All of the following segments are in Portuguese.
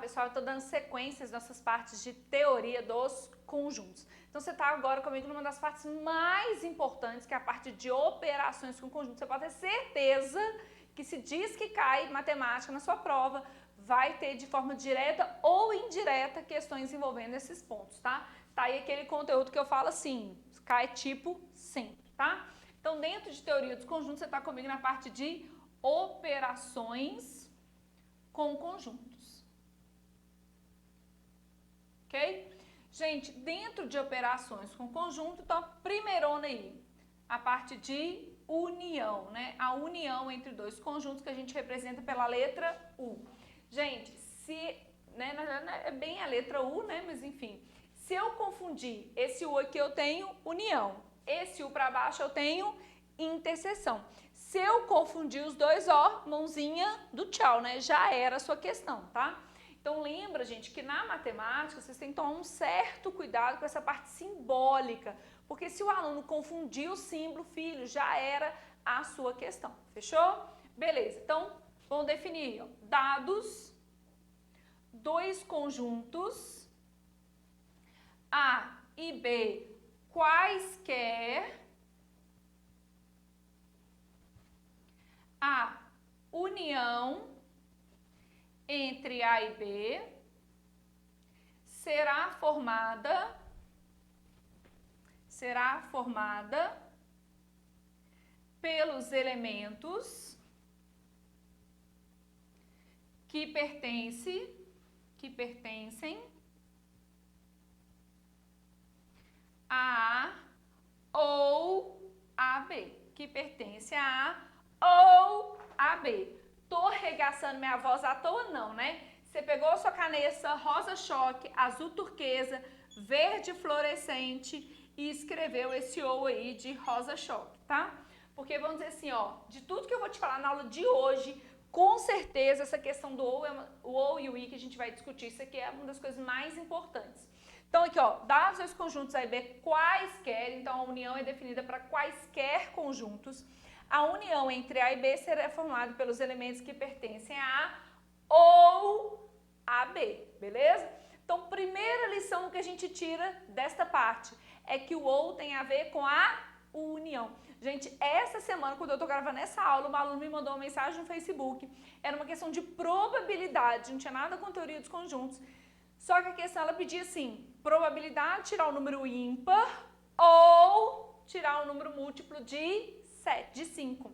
pessoal, eu estou dando sequências nessas partes de teoria dos conjuntos. Então você está agora comigo numa das partes mais importantes, que é a parte de operações com conjuntos. Você pode ter certeza que se diz que cai matemática na sua prova, vai ter de forma direta ou indireta questões envolvendo esses pontos, tá? Tá aí aquele conteúdo que eu falo assim, cai tipo sempre, tá? Então dentro de teoria dos conjuntos você está comigo na parte de operações com conjuntos, ok? Gente, dentro de operações com conjunto, então, primeirona aí, a parte de união, né? A união entre dois conjuntos que a gente representa pela letra U. Gente, né, é bem a letra U, né? Mas enfim, se eu confundir esse U aqui, eu tenho união. Esse U para baixo, eu tenho interseção. Se eu confundir os dois, ó, mãozinha do tchau, né? Já era a sua questão, tá? Então lembra, gente, que na matemática vocês têm que tomar um certo cuidado com essa parte simbólica, porque se o aluno confundir o símbolo, filho, já era a sua questão, fechou? Beleza, então vamos definir, ó, dados, dois conjuntos, A e B, quaisquer, a união entre A e B será formada pelos elementos que pertencem a A ou a B, que pertence a A ou a B. Tô regaçando minha voz à toa não, né? Você pegou a sua caneta rosa choque, azul turquesa, verde fluorescente e escreveu esse ou aí de rosa choque, tá? Porque vamos dizer assim, ó, de tudo que eu vou te falar na aula de hoje, com certeza essa questão do ou, o ou e o i que a gente vai discutir, isso aqui é uma das coisas mais importantes. Então aqui, ó, dados os conjuntos A e B quaisquer, então a união é definida para quaisquer conjuntos. A união entre A e B será formada pelos elementos que pertencem a A ou a B, beleza? Então, primeira lição que a gente tira desta parte é que o ou tem a ver com a união. Gente, essa semana, quando eu tô gravando essa aula, uma aluna me mandou uma mensagem no Facebook. Era uma questão de probabilidade, não tinha nada com teoria dos conjuntos. Só que a questão, ela pedia assim, probabilidade de tirar o número ímpar ou tirar o número múltiplo de 5.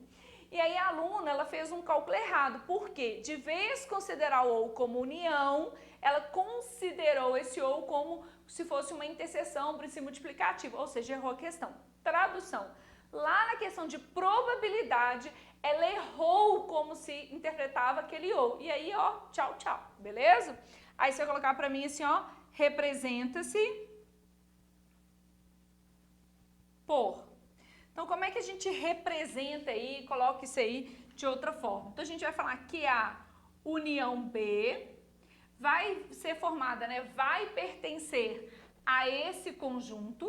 E aí a aluna, ela fez um cálculo errado. Por quê? De vez considerar o ou como união, ela considerou esse ou como se fosse uma interseção, um princípio multiplicativo, ou seja, errou a questão. Tradução. Lá na questão de probabilidade, ela errou como se interpretava aquele ou. E aí, ó, tchau, tchau, beleza? Aí você vai colocar pra mim assim, ó, representa-se por. Então, como é que a gente representa aí, coloca isso aí de outra forma? Então, a gente vai falar que a união B vai ser formada, né? Vai pertencer a esse conjunto,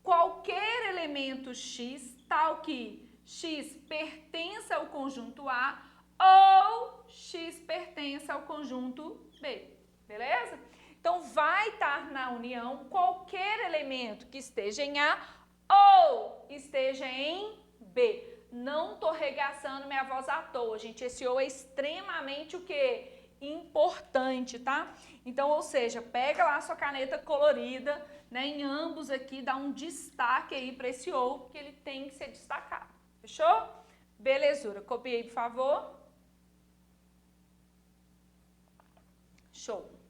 qualquer elemento X, tal que X pertença ao conjunto A ou X pertença ao conjunto B, beleza? Então, vai estar na união qualquer elemento que esteja em A ou esteja em B. Não tô regaçando minha voz à toa, gente. Esse ou é extremamente o quê? Importante, tá? Então, ou seja, pega lá a sua caneta colorida, né? Em ambos aqui, dá um destaque aí para esse ou, porque ele tem que ser destacado. Fechou? Belezura. Copiei, por favor. Show.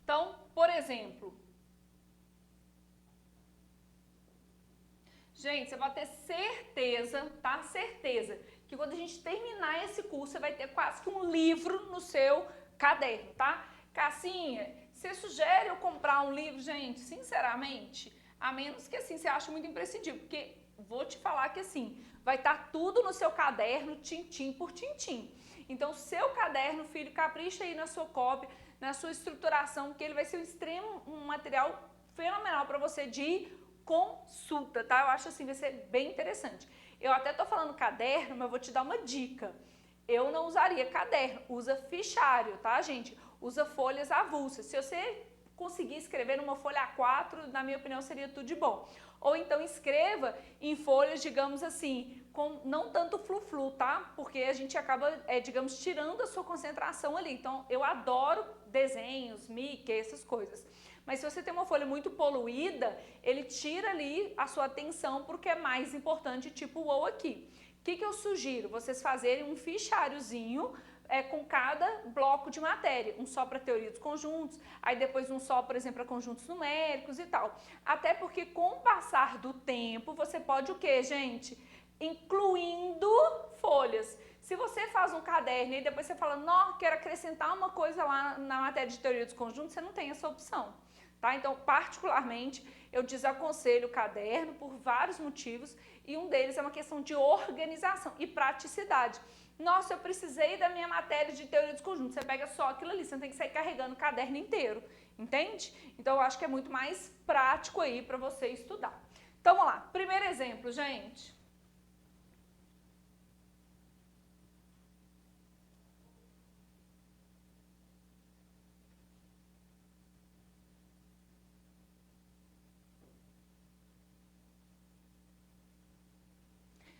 Então, por exemplo, gente, você vai ter certeza, tá? Certeza, que quando a gente terminar esse curso, você vai ter quase que um livro no seu caderno, tá? Cassinha, você sugere eu comprar um livro, gente? Sinceramente, a menos que assim, você ache muito imprescindível, porque vou te falar que assim, vai estar tudo no seu caderno, tintim por tintim. Então, seu caderno, filho, capricha aí na sua cópia. na sua estruturação, que ele vai ser um material fenomenal para você de consulta, tá? Eu acho assim, vai ser bem interessante. Eu até tô falando caderno, mas eu vou te dar uma dica. Eu não usaria caderno, usa fichário, tá, gente? Usa folhas avulsas. Se você conseguir escrever numa folha A4, na minha opinião, seria tudo de bom. Ou então escreva em folhas, digamos assim, com não tanto flu-flu, tá? Porque a gente acaba, digamos, tirando a sua concentração ali. Então, eu adoro desenhos, Mickey, essas coisas. Mas se você tem uma folha muito poluída, ele tira ali a sua atenção para o que é mais importante, tipo o ou aqui. O que eu sugiro? Vocês fazerem um ficháriozinho com cada bloco de matéria, um só para teoria dos conjuntos, aí depois um só, por exemplo, para conjuntos numéricos e tal. Até porque com o passar do tempo, você pode o quê, gente? Incluindo folhas. Se você faz um caderno e depois você fala, não, quero acrescentar uma coisa lá na matéria de teoria dos conjuntos, você não tem essa opção. Tá? Então, particularmente, eu desaconselho o caderno por vários motivos e um deles é uma questão de organização e praticidade. Nossa, eu precisei da minha matéria de teoria dos conjuntos. Você pega só aquilo ali, você não tem que sair carregando o caderno inteiro, entende? Então, eu acho que é muito mais prático aí para você estudar. Então, vamos lá. Primeiro exemplo, gente.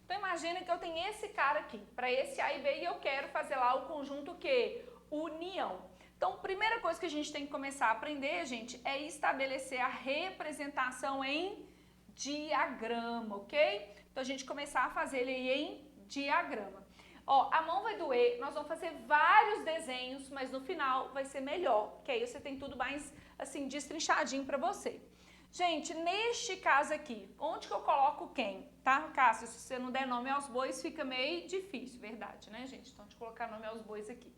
Então, imagina que eu tenho esse cara aqui, para esse A e B, e eu quero fazer lá o conjunto que? União. Então, primeira coisa que a gente tem que começar a aprender, gente, é estabelecer a representação em diagrama, ok? Então, a gente começar a fazer ele aí em diagrama. Ó, a mão vai doer, nós vamos fazer vários desenhos, mas no final vai ser melhor, que aí você tem tudo mais, assim, destrinchadinho para você. Gente, neste caso aqui, onde que eu coloco quem? Tá, Cássio? Se você não der nome aos bois, fica meio difícil, verdade, né, gente? Então, de colocar nome aos bois aqui.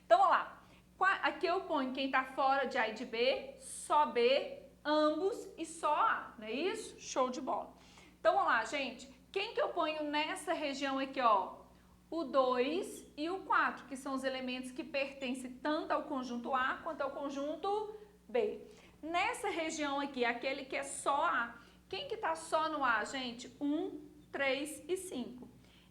Então, vamos lá. Aqui eu ponho quem tá fora de A e de B, só B, ambos e só A, não é isso? Show de bola. Então, vamos lá, gente. Quem que eu ponho nessa região aqui, ó? O 2 e o 4, que são os elementos que pertencem tanto ao conjunto A quanto ao conjunto B. Nessa região aqui, aquele que é só A, quem que tá só no A, gente? 1, 3 e 5.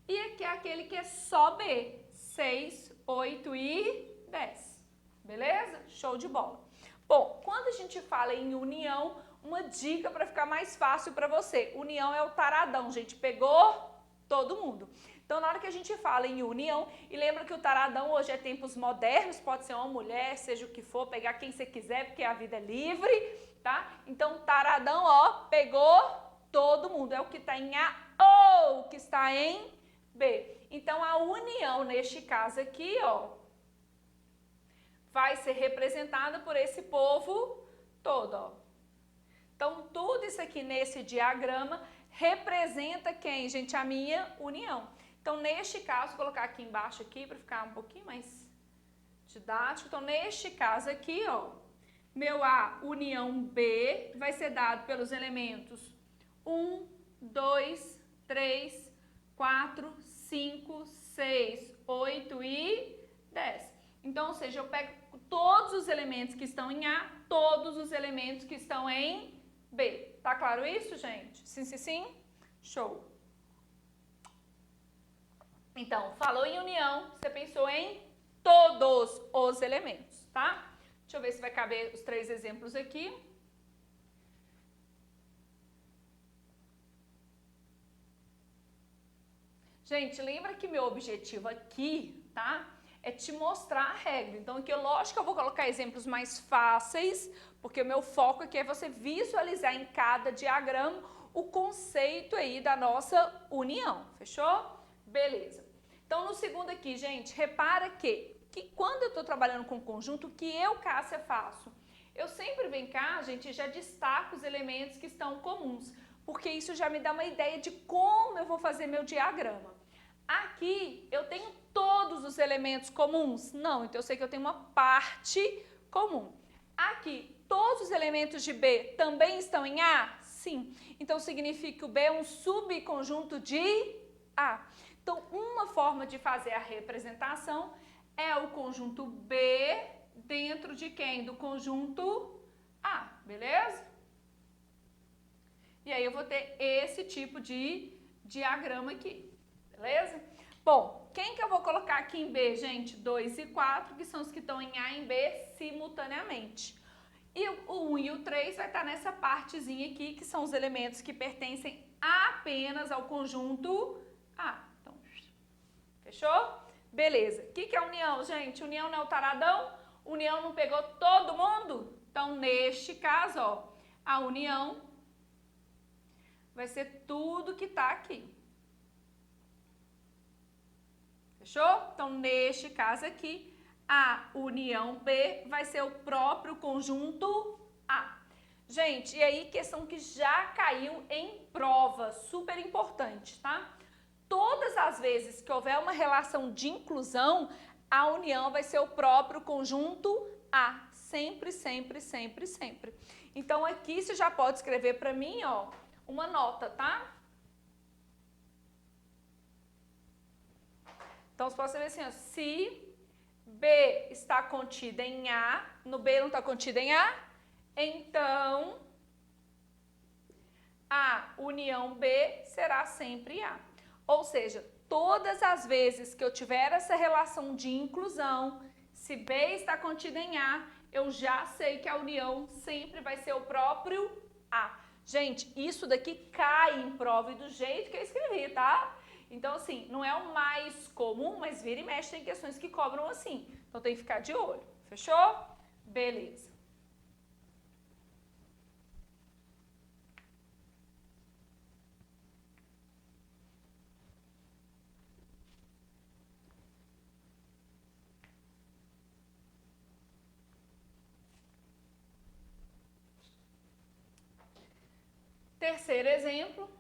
E aqui é aquele que é só B, 6, 8 e 10. Beleza? Show de bola. Bom, quando a gente fala em união, uma dica para ficar mais fácil para você. União é o taradão, gente. Pegou? Todo mundo. Então, na hora que a gente fala em união, e lembra que o taradão hoje é tempos modernos, pode ser uma mulher, seja o que for, pegar quem você quiser, porque a vida é livre, tá? Então, taradão, ó, pegou todo mundo. É o que está em A ou o que está em B. Então, a união, neste caso aqui, ó, vai ser representada por esse povo todo, ó. Então, tudo isso aqui nesse diagrama representa quem, gente? A minha união. Então, neste caso, vou colocar aqui embaixo aqui para ficar um pouquinho mais didático. Então, neste caso aqui, ó, meu A união B vai ser dado pelos elementos 1, 2, 3, 4, 5, 6, 8 e 10. Então, ou seja, eu pego todos os elementos que estão em A, todos os elementos que estão em B. Tá claro isso, gente? Sim, sim, sim? Show. Então, falou em união, você pensou em todos os elementos, tá? Deixa eu ver se vai caber os 3 exemplos aqui. Gente, lembra que meu objetivo aqui, tá? É te mostrar a regra. Então, aqui, lógico que eu vou colocar exemplos mais fáceis, porque o meu foco aqui é você visualizar em cada diagrama o conceito aí da nossa união, fechou? Beleza. Então, no segundo aqui, gente, repara que quando eu estou trabalhando com conjunto, o que eu, Cássia, faço? Eu sempre venho cá, gente, e já destaco os elementos que estão comuns, porque isso já me dá uma ideia de como eu vou fazer meu diagrama. Aqui, eu tenho todos os elementos comuns? Não, então eu sei que eu tenho uma parte comum. Aqui, todos os elementos de B também estão em A? Sim. Então, significa que o B é um subconjunto de A. Então, uma forma de fazer a representação é o conjunto B dentro de quem? Do conjunto A, beleza? E aí eu vou ter esse tipo de diagrama aqui, beleza? Bom, quem que eu vou colocar aqui em B, gente? 2 e 4, que são os que estão em A e em B simultaneamente. E o 1 e o 3 vai estar nessa partezinha aqui, que são os elementos que pertencem apenas ao conjunto A. Então, fechou? Beleza. O que é união, gente? União não é o taradão? União não pegou todo mundo? Então, neste caso, ó, a união vai ser tudo que tá aqui. Fechou? Então, neste caso aqui, a união B vai ser o próprio conjunto A. Gente, e aí questão que já caiu em prova, super importante, tá? Todas as vezes que houver uma relação de inclusão, a união vai ser o próprio conjunto A. Sempre, sempre, sempre, sempre. Então, aqui você já pode escrever para mim, ó, uma nota, tá? Então, você pode escrever assim, ó, se B está contida em A, no B não está contida em A, então a união B será sempre A. Ou seja, todas as vezes que eu tiver essa relação de inclusão, se B está contida em A, eu já sei que a união sempre vai ser o próprio A. Gente, isso daqui cai em prova e do jeito que eu escrevi, tá? Então, assim, não é o mais comum, mas vira e mexe tem questões que cobram assim. Então, tem que ficar de olho. Fechou? Beleza. Terceiro exemplo.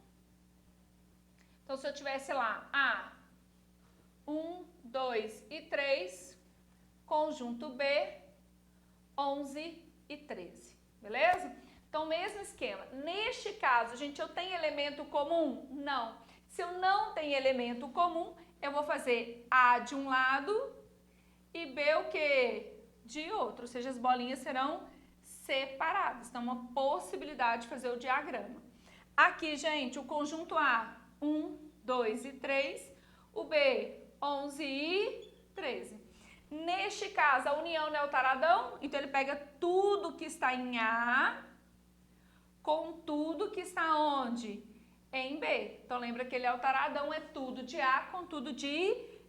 Então, se eu tivesse lá A, 1, 2 e 3, conjunto B, 11 e 13, beleza? Então, mesmo esquema. Neste caso, gente, eu tenho elemento comum? Não. Se eu não tenho elemento comum, eu vou fazer A de um lado e B o quê? De outro, ou seja, as bolinhas serão separadas. Então, uma possibilidade de fazer o diagrama. Aqui, gente, o conjunto A, 1, 2 e 3, o B, 11 e 13. Neste caso, a união não é o taradão, então ele pega tudo que está em A com tudo que está onde? Em B. Então, lembra que ele é o taradão, é tudo de A com tudo de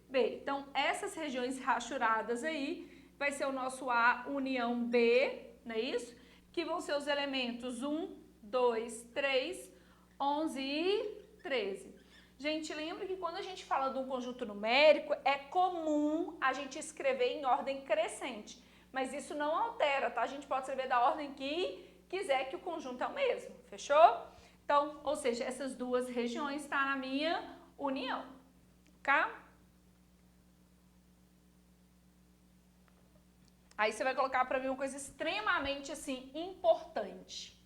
B. Então, essas regiões rachuradas aí, vai ser o nosso A união B, não é isso? Que vão ser os elementos 1, 2, 3, 11 e 13. Gente, lembra que quando a gente fala de um conjunto numérico, é comum a gente escrever em ordem crescente. Mas isso não altera, tá? A gente pode escrever da ordem que quiser, que o conjunto é o mesmo. Fechou? Então, ou seja, essas duas regiões estão na minha união. Tá? Aí você vai colocar para mim uma coisa extremamente, assim, importante.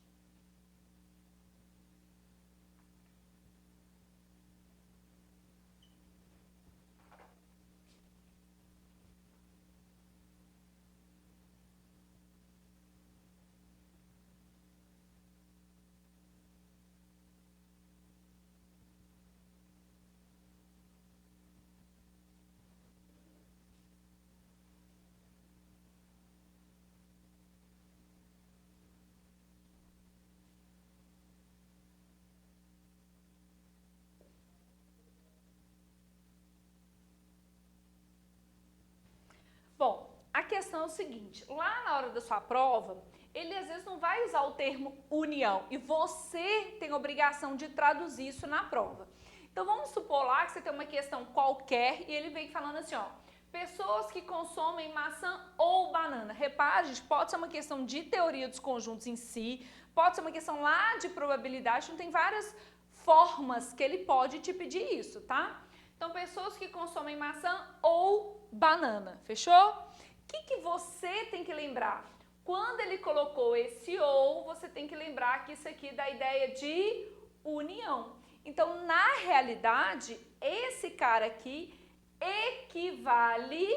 Bom, a questão é o seguinte, lá na hora da sua prova, ele às vezes não vai usar o termo união e você tem a obrigação de traduzir isso na prova. Então vamos supor lá que você tem uma questão qualquer e ele vem falando assim, ó, pessoas que consomem maçã ou banana. Repare, gente, pode ser uma questão de teoria dos conjuntos em si, pode ser uma questão lá de probabilidade, então tem várias formas que ele pode te pedir isso, tá? Então, pessoas que consomem maçã ou banana, fechou? O que você tem que lembrar? Quando ele colocou esse ou, você tem que lembrar que isso aqui dá a ideia de união. Então, na realidade, esse cara aqui equivale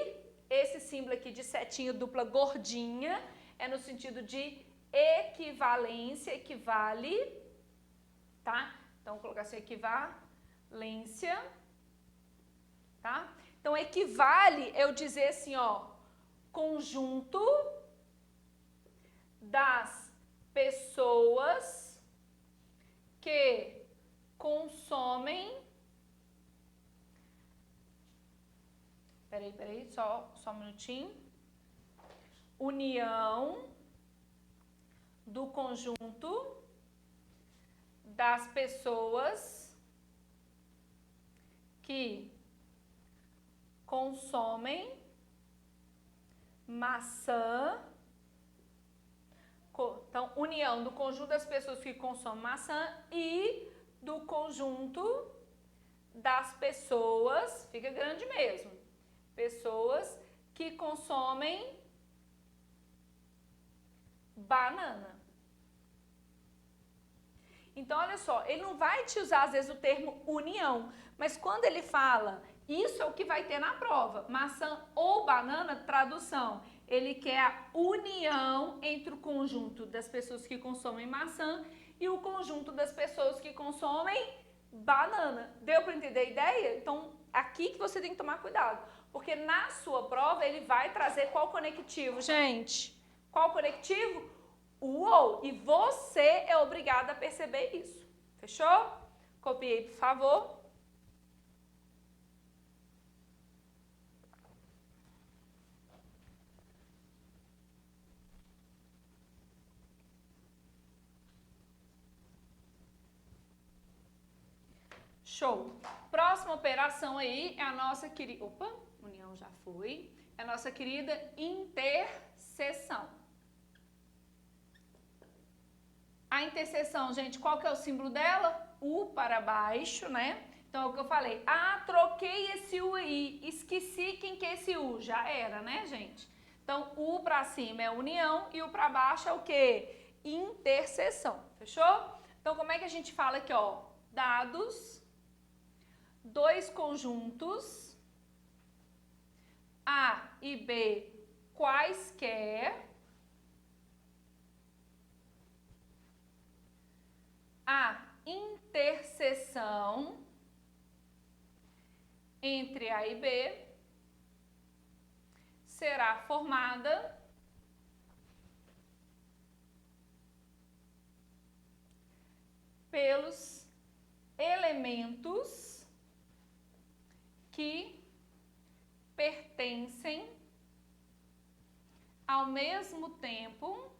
Esse símbolo aqui de setinha dupla gordinha é no sentido de equivalência, equivale, tá? Então, vou colocar assim, equivalência, tá? Então, equivale eu dizer assim, ó, conjunto das pessoas que consomem. Peraí, só um minutinho. União do conjunto das pessoas que consomem maçã. Então, união do conjunto das pessoas que consomem maçã e do conjunto das pessoas, fica grande mesmo, pessoas que consomem banana. Então, olha só, ele não vai te usar, às vezes, o termo união, mas quando ele fala, isso é o que vai ter na prova, maçã ou banana, tradução, ele quer a união entre o conjunto das pessoas que consomem maçã e o conjunto das pessoas que consomem banana. Deu para entender a ideia? Então, aqui que você tem que tomar cuidado, porque na sua prova ele vai trazer qual conectivo, gente? Qual conectivo? O ou. E você é obrigado a perceber isso. Fechou? Copiei, por favor. Show. Próxima operação aí é a nossa querida... Opa, união já foi. É a nossa querida interseção. A interseção, gente, qual que é o símbolo dela? U para baixo, né? Então, é o que eu falei. Ah, troquei esse U aí. Esqueci quem que é esse U. Já era, né, gente? Então, U para cima é união e U para baixo é o quê? Interseção. Fechou? Então, como é que a gente fala aqui, ó? Dados, dois conjuntos, A e B, quaisquer, a interseção entre A e B será formada pelos elementos que pertencem ao mesmo tempo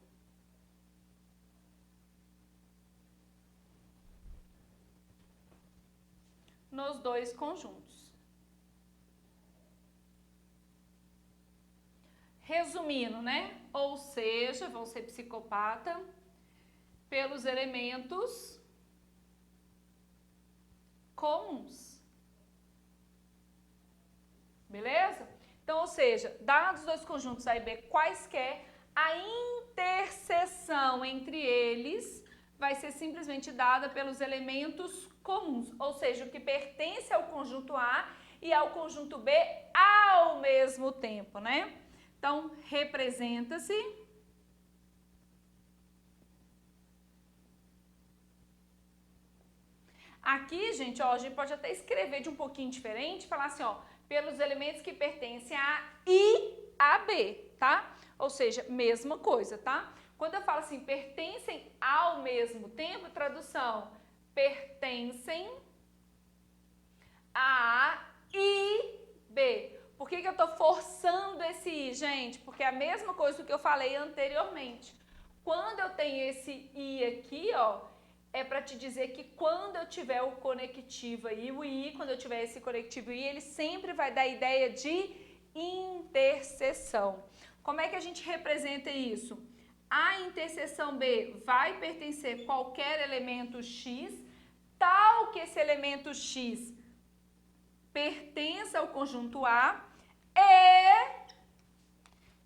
nos dois conjuntos. Resumindo, né? Ou seja, vão ser psicopata pelos elementos comuns. Beleza? Então, ou seja, dados os dois conjuntos A e B quaisquer, a interseção entre eles vai ser simplesmente dada pelos elementos comuns, ou seja, o que pertence ao conjunto A e ao conjunto B ao mesmo tempo, né? Então, representa-se aqui, gente, ó, a gente pode até escrever de um pouquinho diferente, falar assim, ó, pelos elementos que pertencem a A e a B, tá? Ou seja, mesma coisa, tá? Quando eu falo assim, pertencem ao mesmo tempo, tradução, pertencem a A e B. Por que eu tô forçando esse I, gente? Porque é a mesma coisa do que eu falei anteriormente. Quando eu tenho esse I aqui, ó, é para te dizer que quando eu tiver o conectivo aí, o I, quando eu tiver esse conectivo I, ele sempre vai dar a ideia de interseção. Como é que a gente representa isso? A interseção B vai pertencer a qualquer elemento X, tal que esse elemento X pertença ao conjunto A e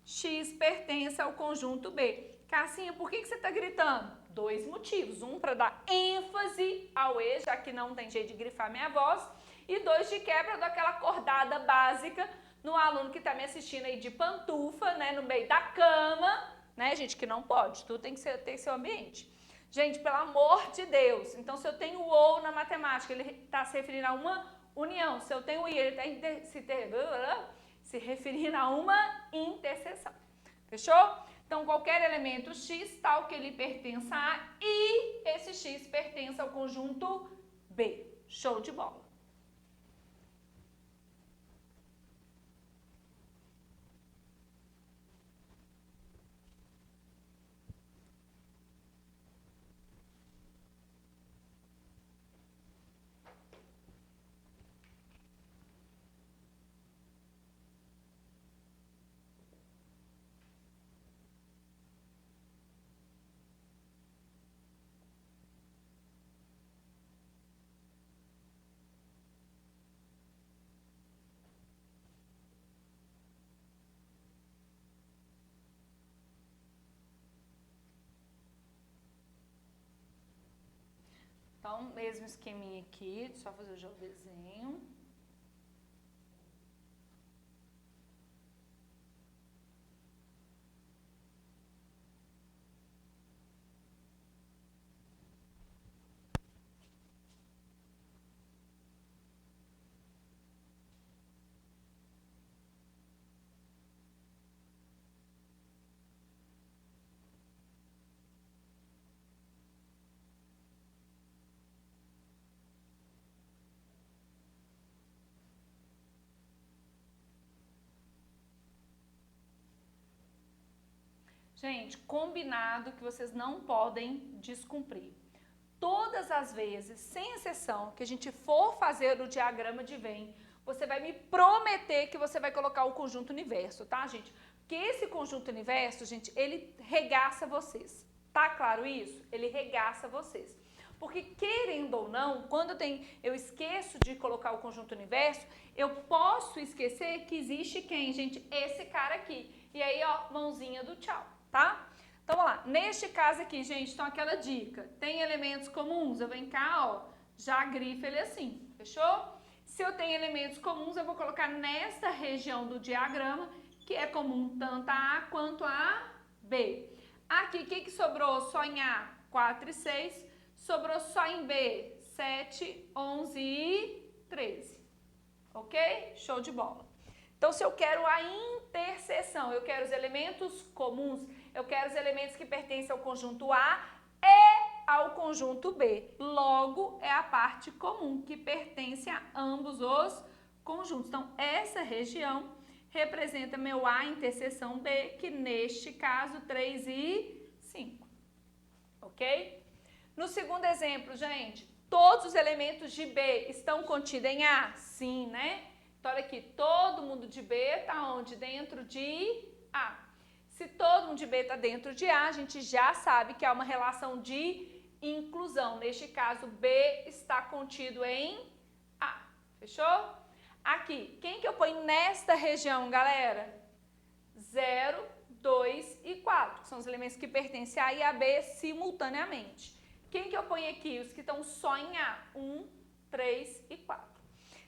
X pertence ao conjunto B. Cassinha, por que você está gritando? Dois motivos. Um, para dar ênfase ao E, já que não tem jeito de grifar minha voz. E dois, de quebra daquela acordada básica no aluno que está me assistindo aí de pantufa, né, no meio da cama, né, gente, que não pode, tudo tem que ser o ambiente. Gente, pelo amor de Deus, então se eu tenho o ou na matemática, ele está se referindo a uma união, se eu tenho o i, ele está se referindo a uma interseção, fechou? Então, qualquer elemento x, tal que ele pertença a e esse x pertence ao conjunto B. Show de bola. Então, mesmo esqueminha aqui, só fazer já o desenho. Gente, combinado que vocês não podem descumprir. Todas as vezes, sem exceção, que a gente for fazer o diagrama de Venn, você vai me prometer que você vai colocar o conjunto universo, tá, gente? Porque esse conjunto universo, gente, ele regaça vocês. Tá claro isso? Ele regaça vocês. Porque, querendo ou não, quando eu esqueço de colocar o conjunto universo, eu posso esquecer que existe quem, gente? Esse cara aqui. E aí, ó, mãozinha do tchau, tá? Então, vamos lá. Neste caso aqui, gente, então aquela dica. Tem elementos comuns? Eu venho cá, ó, já grifa ele assim, fechou? Se eu tenho elementos comuns, eu vou colocar nesta região do diagrama, que é comum tanto a A quanto a B. Aqui, o que sobrou só em A? 4 e 6. Sobrou só em B? 7, 11 e 13. Ok? Show de bola. Então, se eu quero a interseção, eu quero os elementos comuns, eu quero os elementos que pertencem ao conjunto A e ao conjunto B. Logo, é a parte comum, que pertence a ambos os conjuntos. Então, essa região representa meu A interseção B, que neste caso, 3 e 5. Ok? No segundo exemplo, gente, todos os elementos de B estão contidos em A? Sim, né? Então, olha aqui, todo mundo de B está onde? Dentro de A. Se todo mundo de B está dentro de A, a gente já sabe que há uma relação de inclusão. Neste caso, B está contido em A. Fechou? Aqui, quem que eu ponho nesta região, galera? 0, 2 e 4, que são os elementos que pertencem a A e a B simultaneamente. Quem que eu ponho aqui? Os que estão só em A. 1, 3 e 4.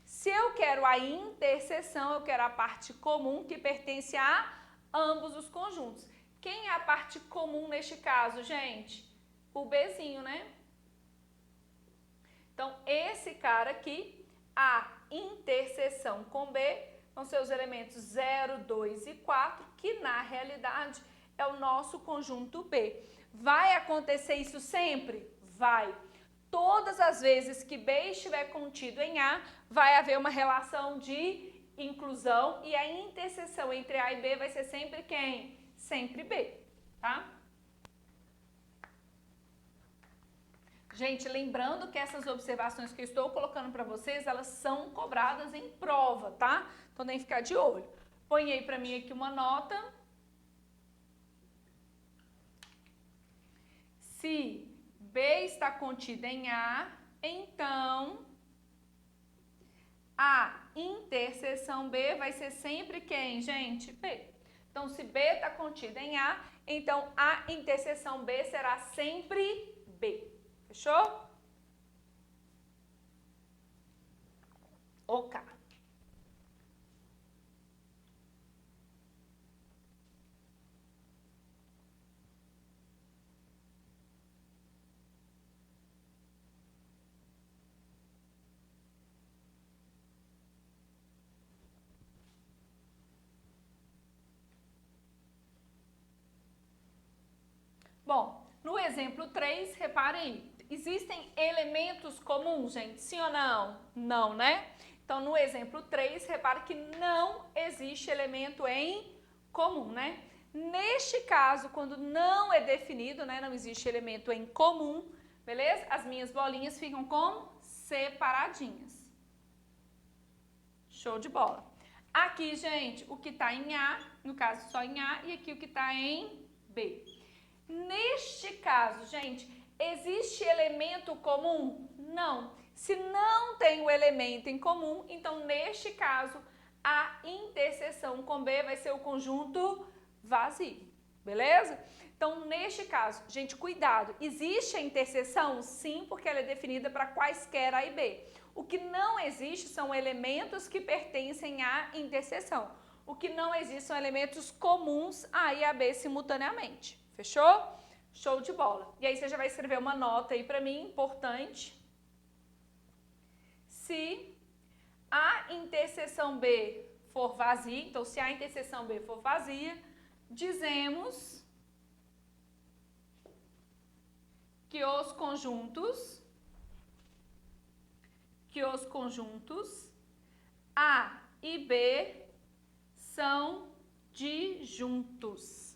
Se eu quero a interseção, eu quero a parte comum que pertence a ambos os conjuntos. Quem é a parte comum neste caso, gente? O Bzinho, né? Então, esse cara aqui, a interseção com B, vão ser os elementos 0, 2 e 4, que na realidade é o nosso conjunto B. Vai acontecer isso sempre? Vai. Todas as vezes que B estiver contido em A, vai haver uma relação de inclusão e a interseção entre A e B vai ser sempre quem? Sempre B, tá? Gente, lembrando que essas observações que eu estou colocando para vocês, elas são cobradas em prova, tá? Então tem que ficar de olho. Põe aí para mim aqui uma nota. Se B está contida em A, então a interseção B vai ser sempre quem, gente? B. Então, se B está contida em A, então a interseção B será sempre B. Fechou? Ok. Bom, no exemplo 3, reparem aí, existem elementos comuns, gente? Sim ou não? Não, né? Então, no exemplo 3, repare que não existe elemento em comum, né? Neste caso, quando não é definido, né, não existe elemento em comum, beleza? As minhas bolinhas ficam como? Separadinhas. Show de bola. Aqui, gente, o que está em A, no caso só em A, e aqui o que está em B. Neste caso, gente, existe elemento comum? Não. Se não tem o elemento em comum, então neste caso a interseção com B vai ser o conjunto vazio, beleza? Então, neste caso, gente, cuidado, existe a interseção? Sim, porque ela é definida para quaisquer A e B. O que não existe são elementos que pertencem à interseção. O que não existe são elementos comuns a A e a B simultaneamente. Fechou? Show de bola. E aí você já vai escrever uma nota aí para mim, importante. Se a interseção B for vazia, então se a interseção B for vazia, dizemos que os conjuntos A e B são disjuntos.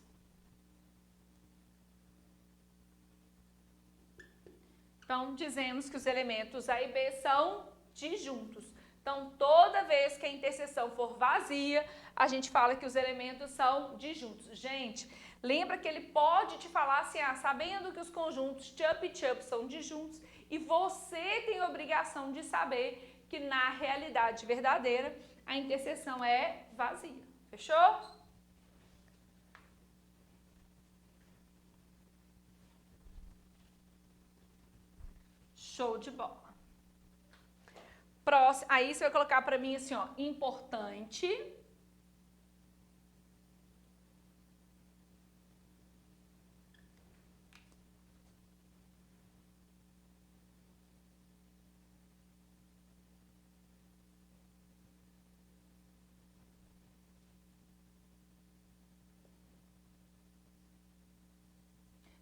Então, dizemos que os elementos A e B são disjuntos. Então, toda vez que a interseção for vazia, a gente fala que os elementos são disjuntos. Gente, lembra que ele pode te falar assim, sabendo que os conjuntos Chup e Chup são disjuntos, e você tem a obrigação de saber que na realidade verdadeira a interseção é vazia. Fechou? Show de bola. Próximo, aí você vai colocar para mim assim, ó, importante.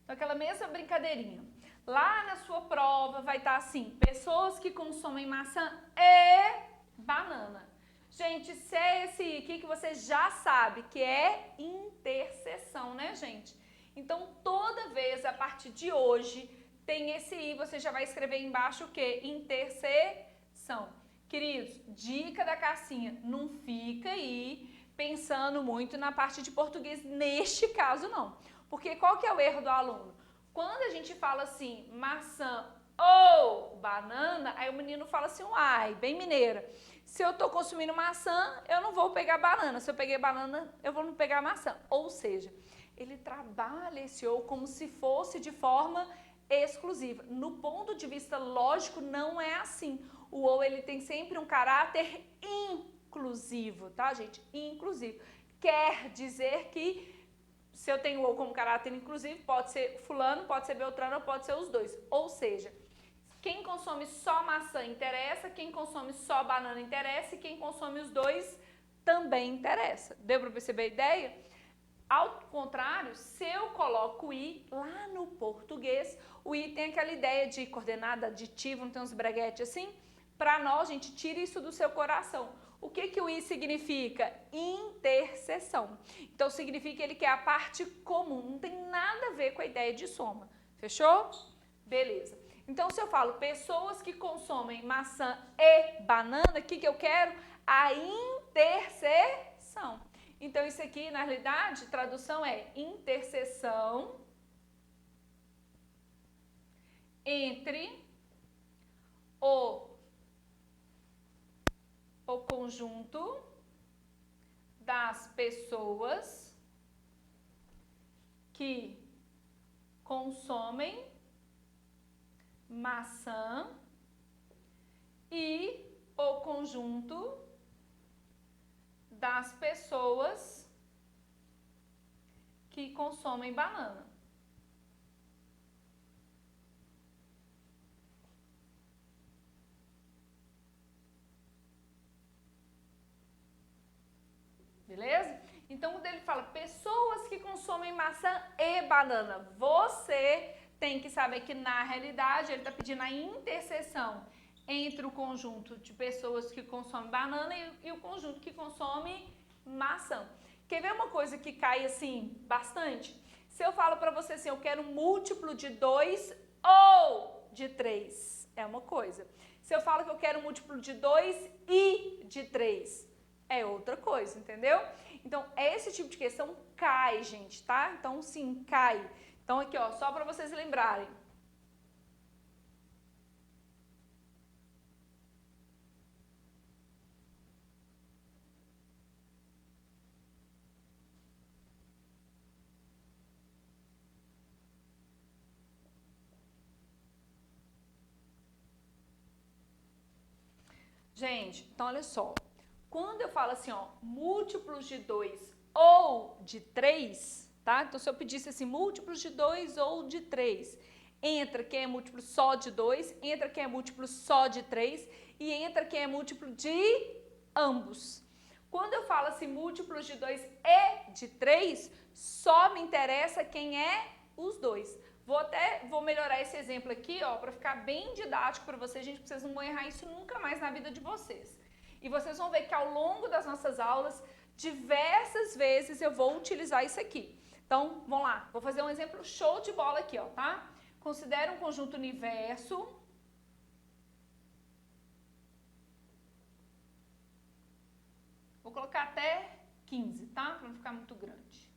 Então, aquela mesma brincadeirinha. Lá na sua prova vai estar assim, pessoas que consomem maçã e banana. Gente, se é esse I aqui que você já sabe que é interseção, né, gente? Então, toda vez a partir de hoje tem esse I, você já vai escrever embaixo o quê? Interseção. Queridos, dica da Cassinha, não fica aí pensando muito na parte de português neste caso, não. Porque qual que é o erro do aluno? Quando a gente fala assim, maçã ou banana, aí o menino fala assim, uai, bem mineira. Se eu tô consumindo maçã, eu não vou pegar banana. Se eu peguei banana, eu vou não pegar maçã. Ou seja, ele trabalha esse ou como se fosse de forma exclusiva. No ponto de vista lógico, não é assim. O ou, ele tem sempre um caráter inclusivo, tá, gente? Inclusivo. Quer dizer que se eu tenho ou como caráter inclusivo, pode ser fulano, pode ser beltrano, pode ser os dois. Ou seja, quem consome só maçã interessa, quem consome só banana interessa e quem consome os dois também interessa. Deu para perceber a ideia? Ao contrário, se eu coloco o I lá no português, o I tem aquela ideia de coordenada aditiva, não tem uns breguetes assim? Para nós, gente, tira isso do seu coração. O que o I significa? Interseção. Então, significa que ele quer a parte comum. Não tem nada a ver com a ideia de soma. Fechou? Beleza. Então, se eu falo pessoas que consomem maçã e banana, o que eu quero? A interseção. Então, isso aqui, na realidade, tradução é interseção entre o conjunto das pessoas que consomem maçã e o conjunto das pessoas que consomem banana. Beleza? Então, quando ele fala pessoas que consomem maçã e banana. Você tem que saber que, na realidade, ele está pedindo a interseção entre o conjunto de pessoas que consomem banana e o conjunto que consome maçã. Quer ver uma coisa que cai assim bastante? Se eu falo para você assim, eu quero um múltiplo de 2 ou de 3, é uma coisa. Se eu falo que eu quero um múltiplo de 2 e de 3, é outra coisa, entendeu? Então, esse tipo de questão cai, gente, tá? Então, sim, cai. Então, aqui, ó, só para vocês lembrarem. Gente, então olha só. Quando eu falo assim, ó, múltiplos de 2 ou de 3, tá? Então, se eu pedisse assim, múltiplos de 2 ou de 3, entra quem é múltiplo só de 2, entra quem é múltiplo só de 3 e entra quem é múltiplo de ambos. Quando eu falo assim, múltiplos de 2 e de 3, só me interessa quem é os dois. Vou melhorar esse exemplo aqui, ó, para ficar bem didático para vocês, gente, porque vocês não vão errar isso nunca mais na vida de vocês. E vocês vão ver que ao longo das nossas aulas, diversas vezes eu vou utilizar isso aqui. Então, vamos lá, vou fazer um exemplo show de bola aqui, ó, tá? Considera um conjunto universo. Vou colocar até 15, tá? Para não ficar muito grande.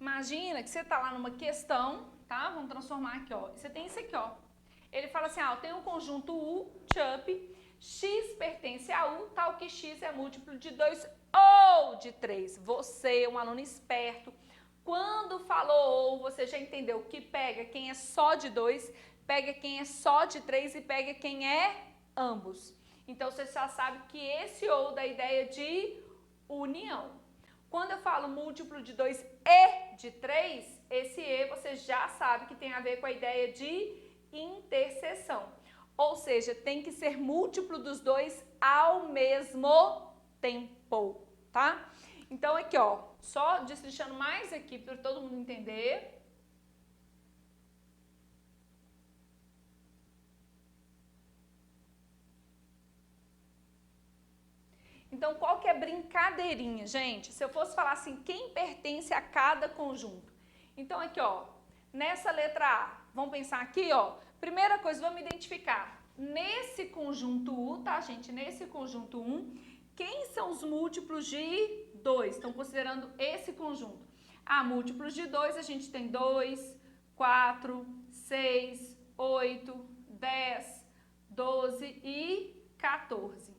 Imagina que você está lá numa questão, tá? Vamos transformar aqui, ó. Você tem isso aqui, ó. Ele fala assim, ah, eu tenho um conjunto U, chup, x pertence a U, tal que x é múltiplo de 2 ou de 3. Você, um aluno esperto, quando falou ou, você já entendeu que pega quem é só de 2, pega quem é só de 3 e pega quem é ambos. Então, você já sabe que esse ou dá a ideia de união. Quando eu falo múltiplo de 2 e de 3, esse e você já sabe que tem a ver com a ideia de interseção. Ou seja, tem que ser múltiplo dos dois ao mesmo tempo, tá? Então, aqui, ó, só destrinchando mais aqui para todo mundo entender. Então, qual que é a brincadeirinha, gente? Se eu fosse falar assim, quem pertence a cada conjunto? Então, aqui, ó, nessa letra A, vamos pensar aqui, ó. Primeira coisa, vamos identificar. Nesse conjunto U, tá, gente? Nesse conjunto 1, quem são os múltiplos de 2? Estão considerando esse conjunto. Ah, múltiplos de 2, a gente tem 2, 4, 6, 8, 10, 12 e 14.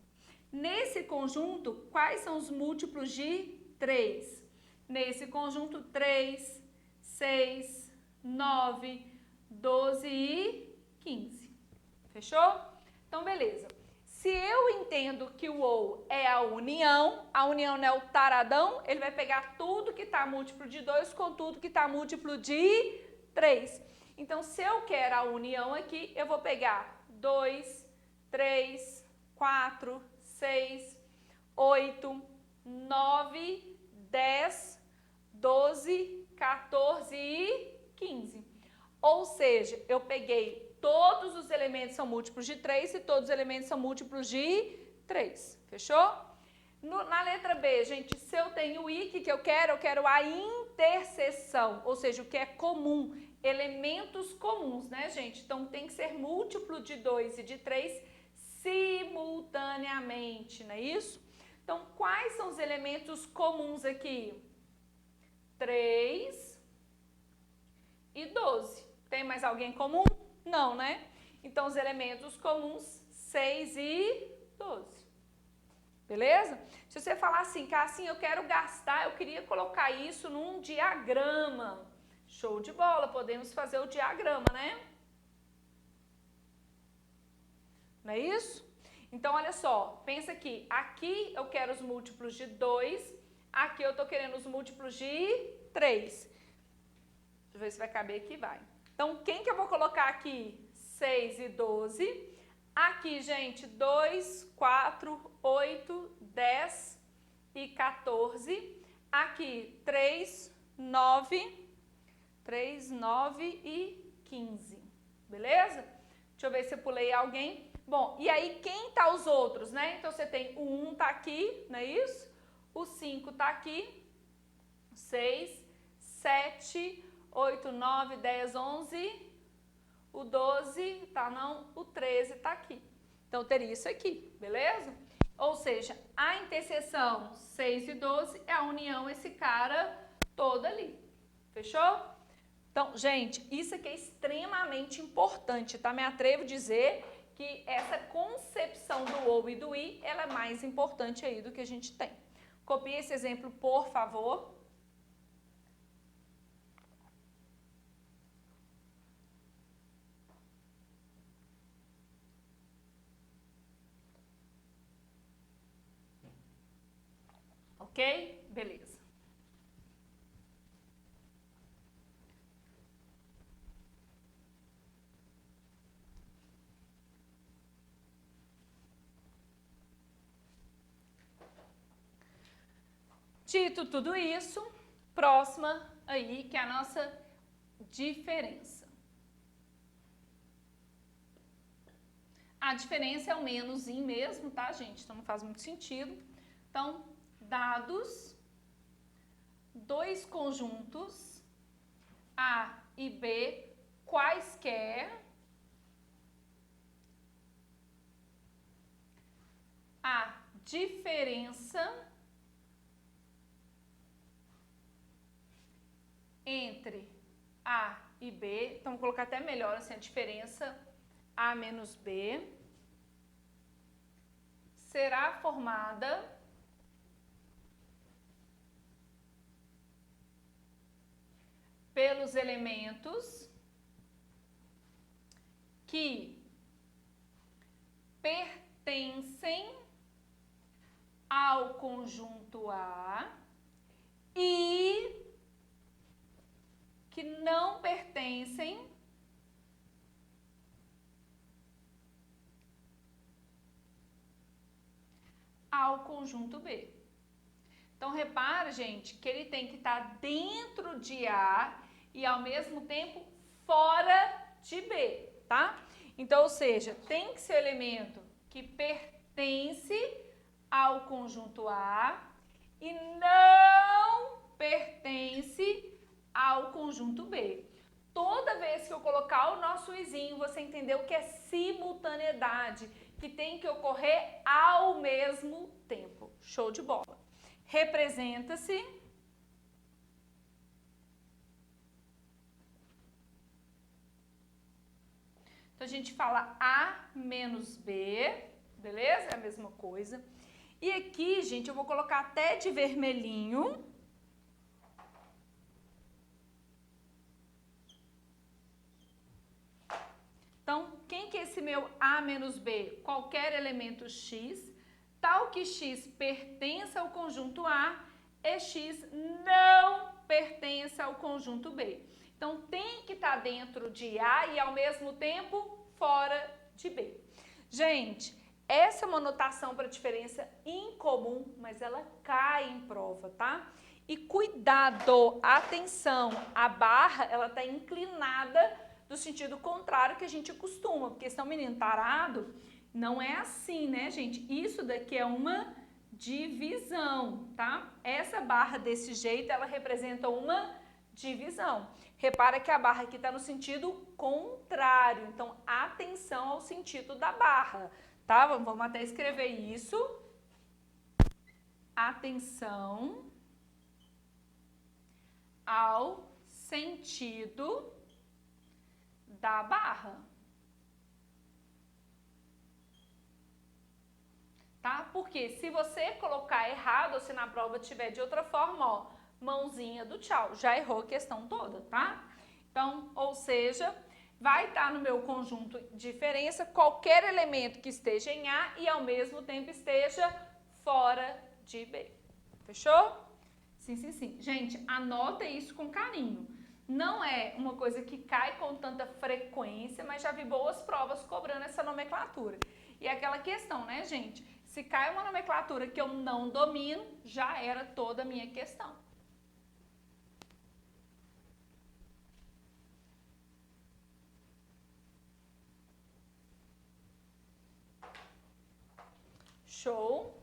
Nesse conjunto, quais são os múltiplos de 3? Nesse conjunto, 3, 6, 9, 12 e 15. Fechou? Então, beleza. Se eu entendo que o ou é a união não é o taradão, ele vai pegar tudo que está múltiplo de 2 com tudo que está múltiplo de 3. Então, se eu quero a união aqui, eu vou pegar 2, 3, 4, 6, 8, 9, 10, 12, 14 e 15. Ou seja, eu peguei todos os elementos são múltiplos de 3 e todos os elementos são múltiplos de 3. Fechou? Na letra B, gente, se eu tenho o I, o que eu quero a interseção, ou seja, o que é comum, elementos comuns, né, gente? Então, tem que ser múltiplo de 2 e de 3 simultaneamente, não é isso? Então, quais são os elementos comuns aqui? 3 e 12. Tem mais alguém comum? Não, né? Então, os elementos comuns, 6 e 12. beleza? Se você falar assim, Cassim, eu quero gastar, eu queria colocar isso num diagrama. Show de bola, podemos fazer o diagrama, né? Não é isso? Então, olha só, pensa aqui, aqui eu quero os múltiplos de 2, aqui eu tô querendo os múltiplos de 3. Deixa eu ver se vai caber aqui, vai. Então, quem que eu vou colocar aqui? 6 e 12. Aqui, gente, 2, 4, 8, 10 e 14. Aqui, 3, 9 e 15. Beleza? Deixa eu ver se eu pulei alguém. Bom, e aí quem tá os outros, né? Então, você tem o 1 tá aqui, não é isso? O 5 tá aqui. 6, 7, 8, 9, 10, 11... O 12, tá não, o 13 tá aqui. Então, teria isso aqui, beleza? Ou seja, a interseção 6 e 12 é a união esse cara todo ali. Fechou? Então, gente, isso aqui é extremamente importante, tá? Me atrevo a dizer que essa concepção do ou e do i, ela é mais importante aí do que a gente tem. Copie esse exemplo, por favor. Ok? Beleza. Dito tudo isso, próxima aí, que é a nossa diferença. A diferença é o menos em mesmo, tá, gente? Então, não faz muito sentido. Então, dados, dois conjuntos, A e B, quaisquer, a diferença entre A e B, então vou colocar até melhor assim, a diferença A menos B, será formada pelos elementos que pertencem ao conjunto A e que não pertencem ao conjunto B. Então, repara, gente, que ele tem que estar dentro de A e, ao mesmo tempo, fora de B, tá? Então, ou seja, tem que ser o elemento que pertence ao conjunto A e não pertence ao conjunto B. Toda vez que eu colocar o nosso izinho, você entendeu que é simultaneidade, que tem que ocorrer ao mesmo tempo. Show de bola. Representa-se então, a gente fala A menos B, beleza? É a mesma coisa. E aqui, gente, eu vou colocar até de vermelhinho. Então, quem que é esse meu A menos B? Qualquer elemento X, tal que X pertença ao conjunto A e X não pertença ao conjunto B. Então, tem que estar dentro de A e, ao mesmo tempo, fora de B. Gente, essa é uma notação para diferença incomum, mas ela cai em prova, tá? E cuidado, atenção, a barra, ela tá inclinada do sentido contrário que a gente costuma, porque se é um menino tarado, não é assim, né, gente? Isso daqui é uma divisão, tá? Essa barra desse jeito, ela representa uma divisão. Repara que a barra aqui está no sentido contrário, então atenção ao sentido da barra, tá? Vamos até escrever isso. Atenção ao sentido da barra. tá? Porque se você colocar errado ou se na prova tiver de outra forma, ó, mãozinha do tchau, já errou a questão toda, tá? Então, ou seja, vai estar no meu conjunto diferença qualquer elemento que esteja em A e ao mesmo tempo esteja fora de B. Fechou? Sim, sim, sim. Gente, anota isso com carinho. Não é uma coisa que cai com tanta frequência, mas já vi boas provas cobrando essa nomenclatura. E é aquela questão, né, gente? Se cai uma nomenclatura que eu não domino, já era toda a minha questão. Show?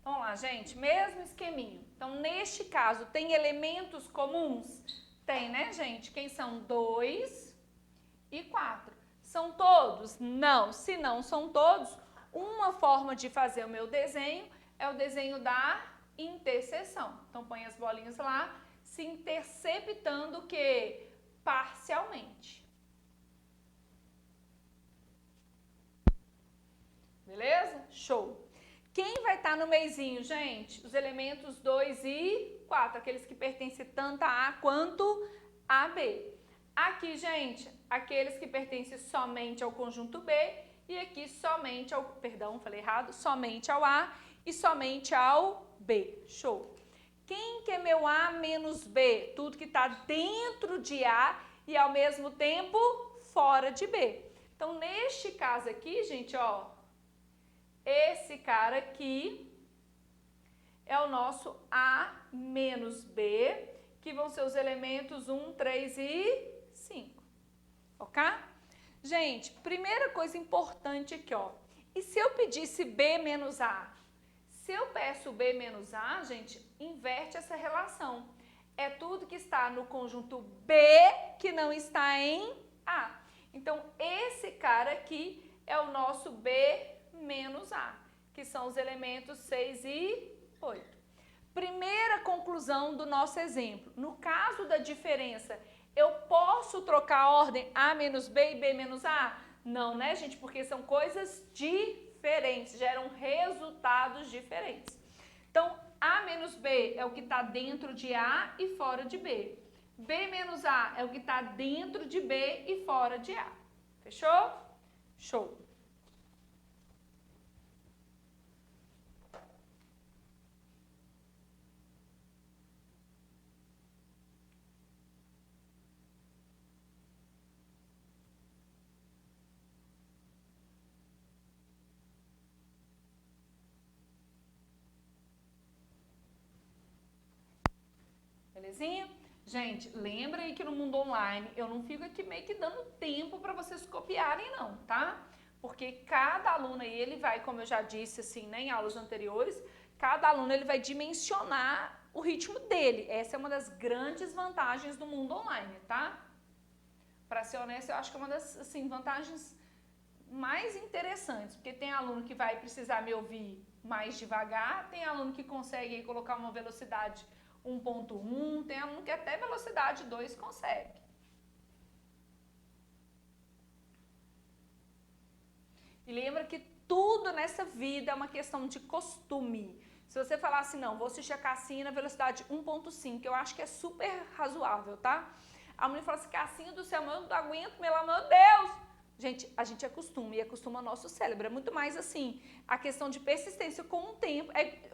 Vamos lá, gente, mesmo esqueminho. Então, neste caso, tem elementos comuns? Tem, né, gente? Quem são 2 e 4. São todos? Não. Se não são todos, uma forma de fazer o meu desenho é o desenho da interseção. Então, põe as bolinhas lá, se interceptando o quê? Parcialmente. Beleza? Show! Quem vai estar no meizinho, gente? Os elementos 2 e 4, aqueles que pertencem tanto a A quanto a B. Aqui, gente, aqueles que pertencem somente ao conjunto B e aqui somente ao, perdão, falei errado, somente ao A e somente ao B. Show! Quem que é meu A menos B? Tudo que está dentro de A e ao mesmo tempo fora de B. Então, neste caso aqui, gente, ó, esse cara aqui é o nosso A menos B, que vão ser os elementos 1, 3 e 5, ok? Gente, primeira coisa importante aqui, ó. E se eu pedisse B menos A? Se eu peço B menos A, gente, inverte essa relação. É tudo que está no conjunto B que não está em A. Então, esse cara aqui é o nosso B menos A, que são os elementos 6 e 8. Primeira conclusão do nosso exemplo. No caso da diferença, eu posso trocar a ordem A menos B e B menos A? Não, né, gente? Porque são coisas diferentes, geram resultados diferentes. Então, A menos B é o que está dentro de A e fora de B. B menos A é o que está dentro de B e fora de A. Fechou? Show! Belezinha? Gente, lembra aí que no mundo online eu não fico aqui meio que dando tempo para vocês copiarem não, tá? Porque cada aluno aí, ele vai, como eu já disse assim, né, em aulas anteriores, cada aluno ele vai dimensionar o ritmo dele. Essa é uma das grandes vantagens do mundo online, tá? Para ser honesto, eu acho que é uma das assim, vantagens mais interessantes, porque tem aluno que vai precisar me ouvir mais devagar, tem aluno que consegue colocar uma velocidade 1.1, tem aluno que até velocidade 2 consegue. E lembra que tudo nessa vida é uma questão de costume. Se você falar assim, não, vou assistir a Cassinha na velocidade 1.5, eu acho que é super razoável, tá? A mulher fala assim, Cassinha do céu, eu não aguento, meu Deus! Gente, a gente acostuma e acostuma nosso cérebro. É muito mais assim, a questão de persistência com o tempo.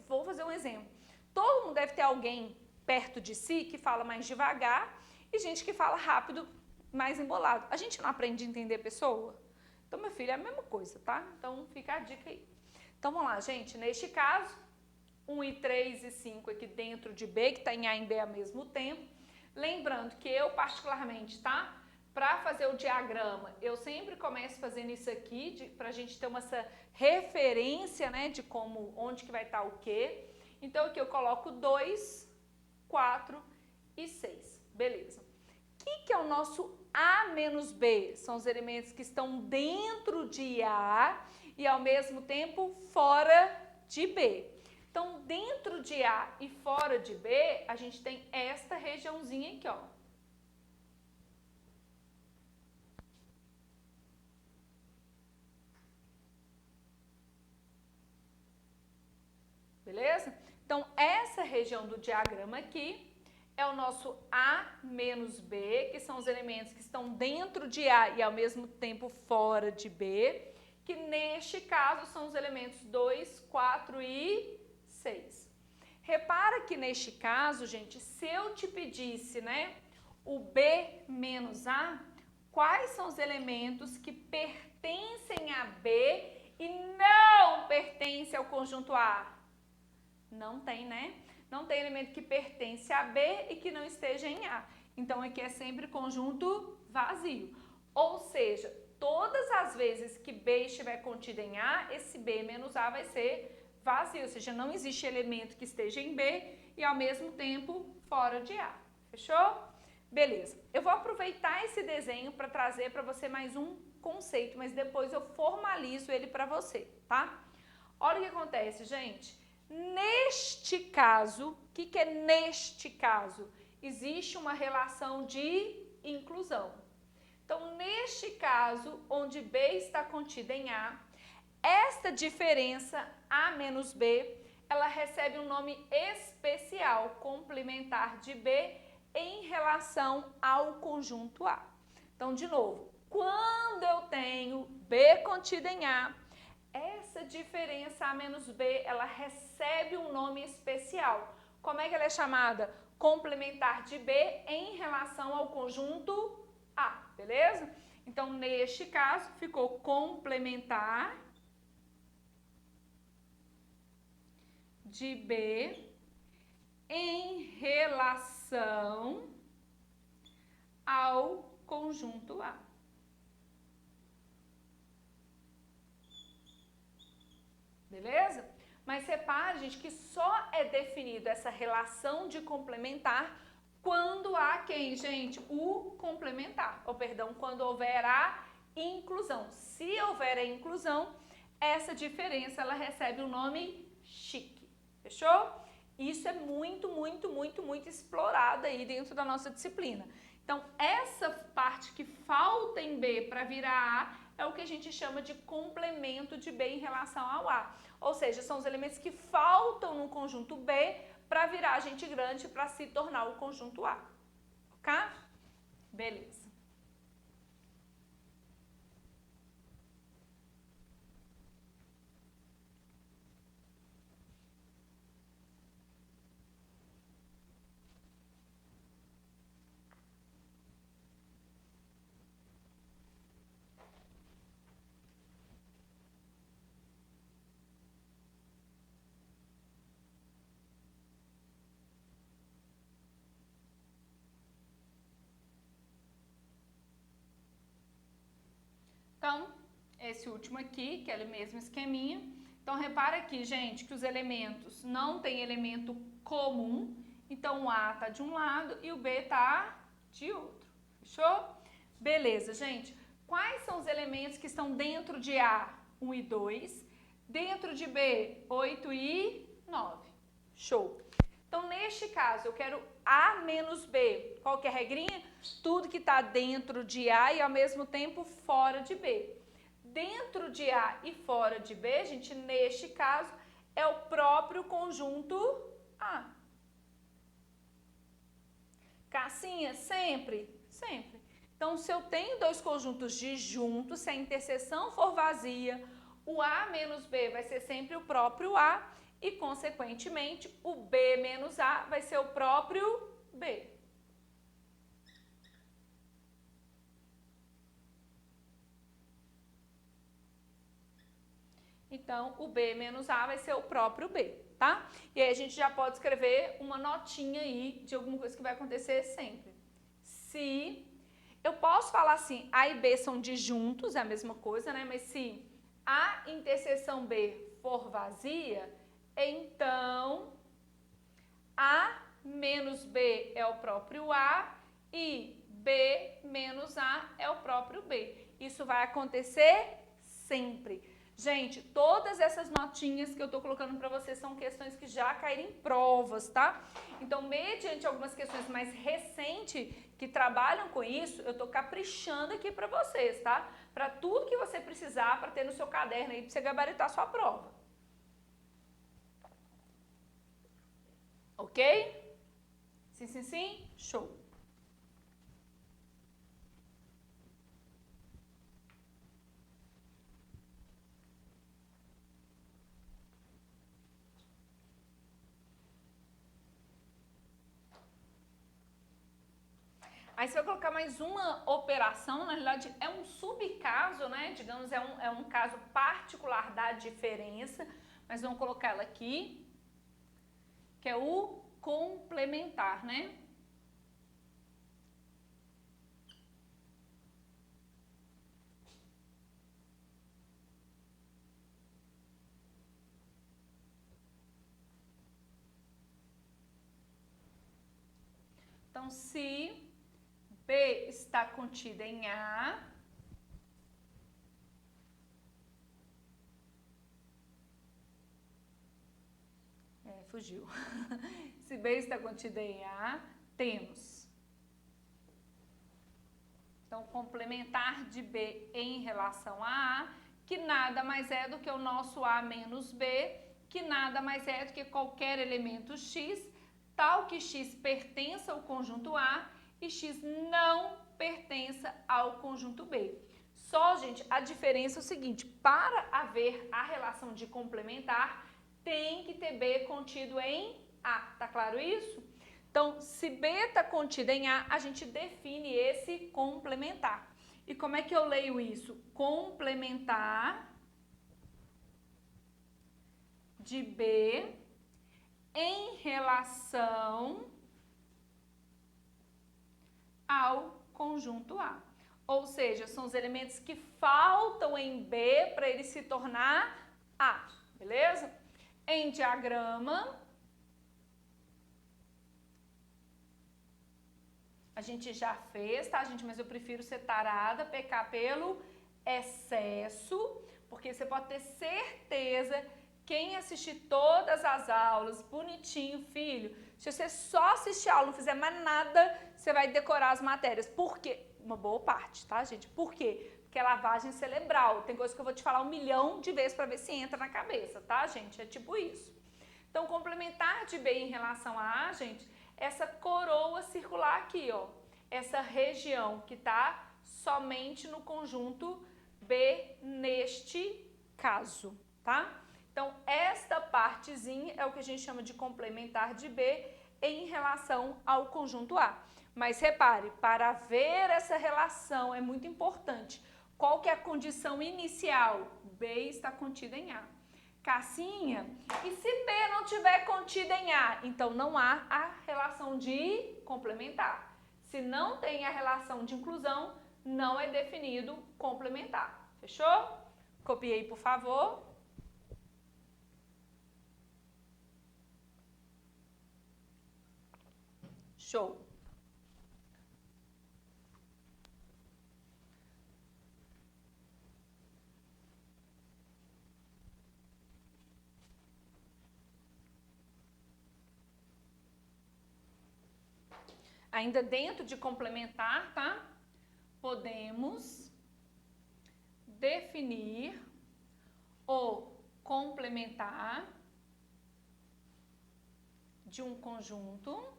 Vou fazer um exemplo. Todo mundo deve ter alguém perto de si que fala mais devagar e gente que fala rápido, mais embolado. A gente não aprende a entender a pessoa? Então, meu filho, é a mesma coisa, tá? Então, fica a dica aí. Então, vamos lá, gente. Neste caso, 1 e 3 e 5 aqui dentro de B, que está em A e em B ao mesmo tempo. Lembrando que eu, particularmente, tá? Para fazer o diagrama, eu sempre começo fazendo isso aqui, para a gente ter essa referência, né, de como, onde que vai estar o quê. Então, aqui eu coloco 2 4 e 6. Beleza. O que é o nosso A menos B? São os elementos que estão dentro de A e ao mesmo tempo fora de B. Então, dentro de A e fora de B, a gente tem esta regiãozinha aqui, ó. Beleza? Então, essa região do diagrama aqui é o nosso A menos B, que são os elementos que estão dentro de A e ao mesmo tempo fora de B, que neste caso são os elementos 2, 4 e 6. Repara que neste caso, gente, se eu te pedisse, né, o B menos A, quais são os elementos que pertencem a B e não pertencem ao conjunto A? Não tem, né? Não tem elemento que pertence a B e que não esteja em A. Então, aqui é sempre conjunto vazio. Ou seja, todas as vezes que B estiver contido em A, esse B menos A vai ser vazio. Ou seja, não existe elemento que esteja em B e, ao mesmo tempo, fora de A. Fechou? Beleza. Eu vou aproveitar esse desenho para trazer para você mais um conceito, mas depois eu formalizo ele para você, tá? Olha o que acontece, gente. Neste caso, o que é neste caso? Existe uma relação de inclusão. Então, neste caso, onde B está contida em A, esta diferença A menos B, ela recebe um nome especial, complementar de B, em relação ao conjunto A. Então, de novo, quando eu tenho B contido em A, essa diferença A menos B, ela recebe um nome especial. Como é que ela é chamada? Complementar de B em relação ao conjunto A, beleza? Então, neste caso, ficou complementar de B em relação ao conjunto A. Beleza? Mas repare, gente, que só é definido essa relação de complementar quando há quem, gente? O complementar. Ou, perdão, quando houver a inclusão. Se houver a inclusão, essa diferença, ela recebe o nome chique. Fechou? Isso é muito, muito, muito, muito explorado aí dentro da nossa disciplina. Então, essa parte que falta em B para virar A é o que a gente chama de complemento de B em relação ao A. Ou seja, são os elementos que faltam no conjunto B para virar gente grande para se tornar o conjunto A. Ok? Beleza. Então, esse último aqui, que é o mesmo esqueminha. Então, repara aqui, gente, que os elementos não têm elemento comum. Então, o A tá de um lado e o B tá de outro. Fechou? Beleza, gente. Quais são os elementos que estão dentro de A? 1 e 2. Dentro de B, 8 e 9. Show. Então, neste caso, eu quero A menos B. Qual que é a regrinha? Tudo que está dentro de A e, ao mesmo tempo, fora de B. Dentro de A e fora de B, gente, neste caso, é o próprio conjunto A. Cassinha, sempre? Sempre. Então, se eu tenho dois conjuntos disjuntos, se a interseção for vazia, o A menos B vai ser sempre o próprio A e, consequentemente, o B menos A vai ser o próprio B. Então, o B menos A vai ser o próprio B, tá? E aí a gente já pode escrever uma notinha aí de alguma coisa que vai acontecer sempre. Se eu posso falar assim, A e B são disjuntos, é a mesma coisa, né? Mas se a interseção B for vazia, então A menos B é o próprio A e B menos A é o próprio B. Isso vai acontecer sempre. Gente, todas essas notinhas que eu tô colocando para vocês são questões que já caíram em provas, tá? Então, mediante algumas questões mais recentes que trabalham com isso, eu tô caprichando aqui para vocês, tá? Para tudo que você precisar para ter no seu caderno aí, para você gabaritar a sua prova. Ok? Sim, sim, sim? Show! Aí você vai colocar mais uma operação, na realidade é um subcaso, né? Digamos, é um caso particular da diferença, mas vamos colocar ela aqui, que é o complementar, né? Então, se B está contida em A, fugiu. Se B está contida em A, temos. Então, complementar de B em relação a A, que nada mais é do que o nosso A menos B, que nada mais é do que qualquer elemento X, tal que X pertença ao conjunto A e X não pertença ao conjunto B. Só, gente, a diferença é o seguinte, para haver a relação de complementar, tem que ter B contido em A, tá claro isso? Então, se B está contida em A, a gente define esse complementar. E como é que eu leio isso? Complementar de B em relação ao conjunto A. Ou seja, são os elementos que faltam em B para ele se tornar A, beleza? Em diagrama, a gente já fez, tá, gente? Mas eu prefiro ser tarada, pecar pelo excesso, porque você pode ter certeza, quem assistir todas as aulas, bonitinho, filho, se você só assistir a aula, não fizer mais nada, você vai decorar as matérias. Por quê? Uma boa parte, tá, gente? Por quê? Porque é lavagem cerebral. Tem coisa que eu vou te falar 1 milhão de vezes para ver se entra na cabeça, tá, gente? É tipo isso. Então, complementar de B em relação a A, gente, essa coroa circular aqui, ó, essa região que está somente no conjunto B neste caso, tá? Então, esta partezinha é o que a gente chama de complementar de B em relação ao conjunto A. Mas repare, para ver essa relação é muito importante. Qual que é a condição inicial? B está contida em A. Cassinha, e se B não tiver contida em A? Então, não há a relação de complementar. Se não tem a relação de inclusão, não é definido complementar. Fechou? Copiei, por favor. Show. Ainda dentro de complementar, tá? Podemos definir o complementar de um conjunto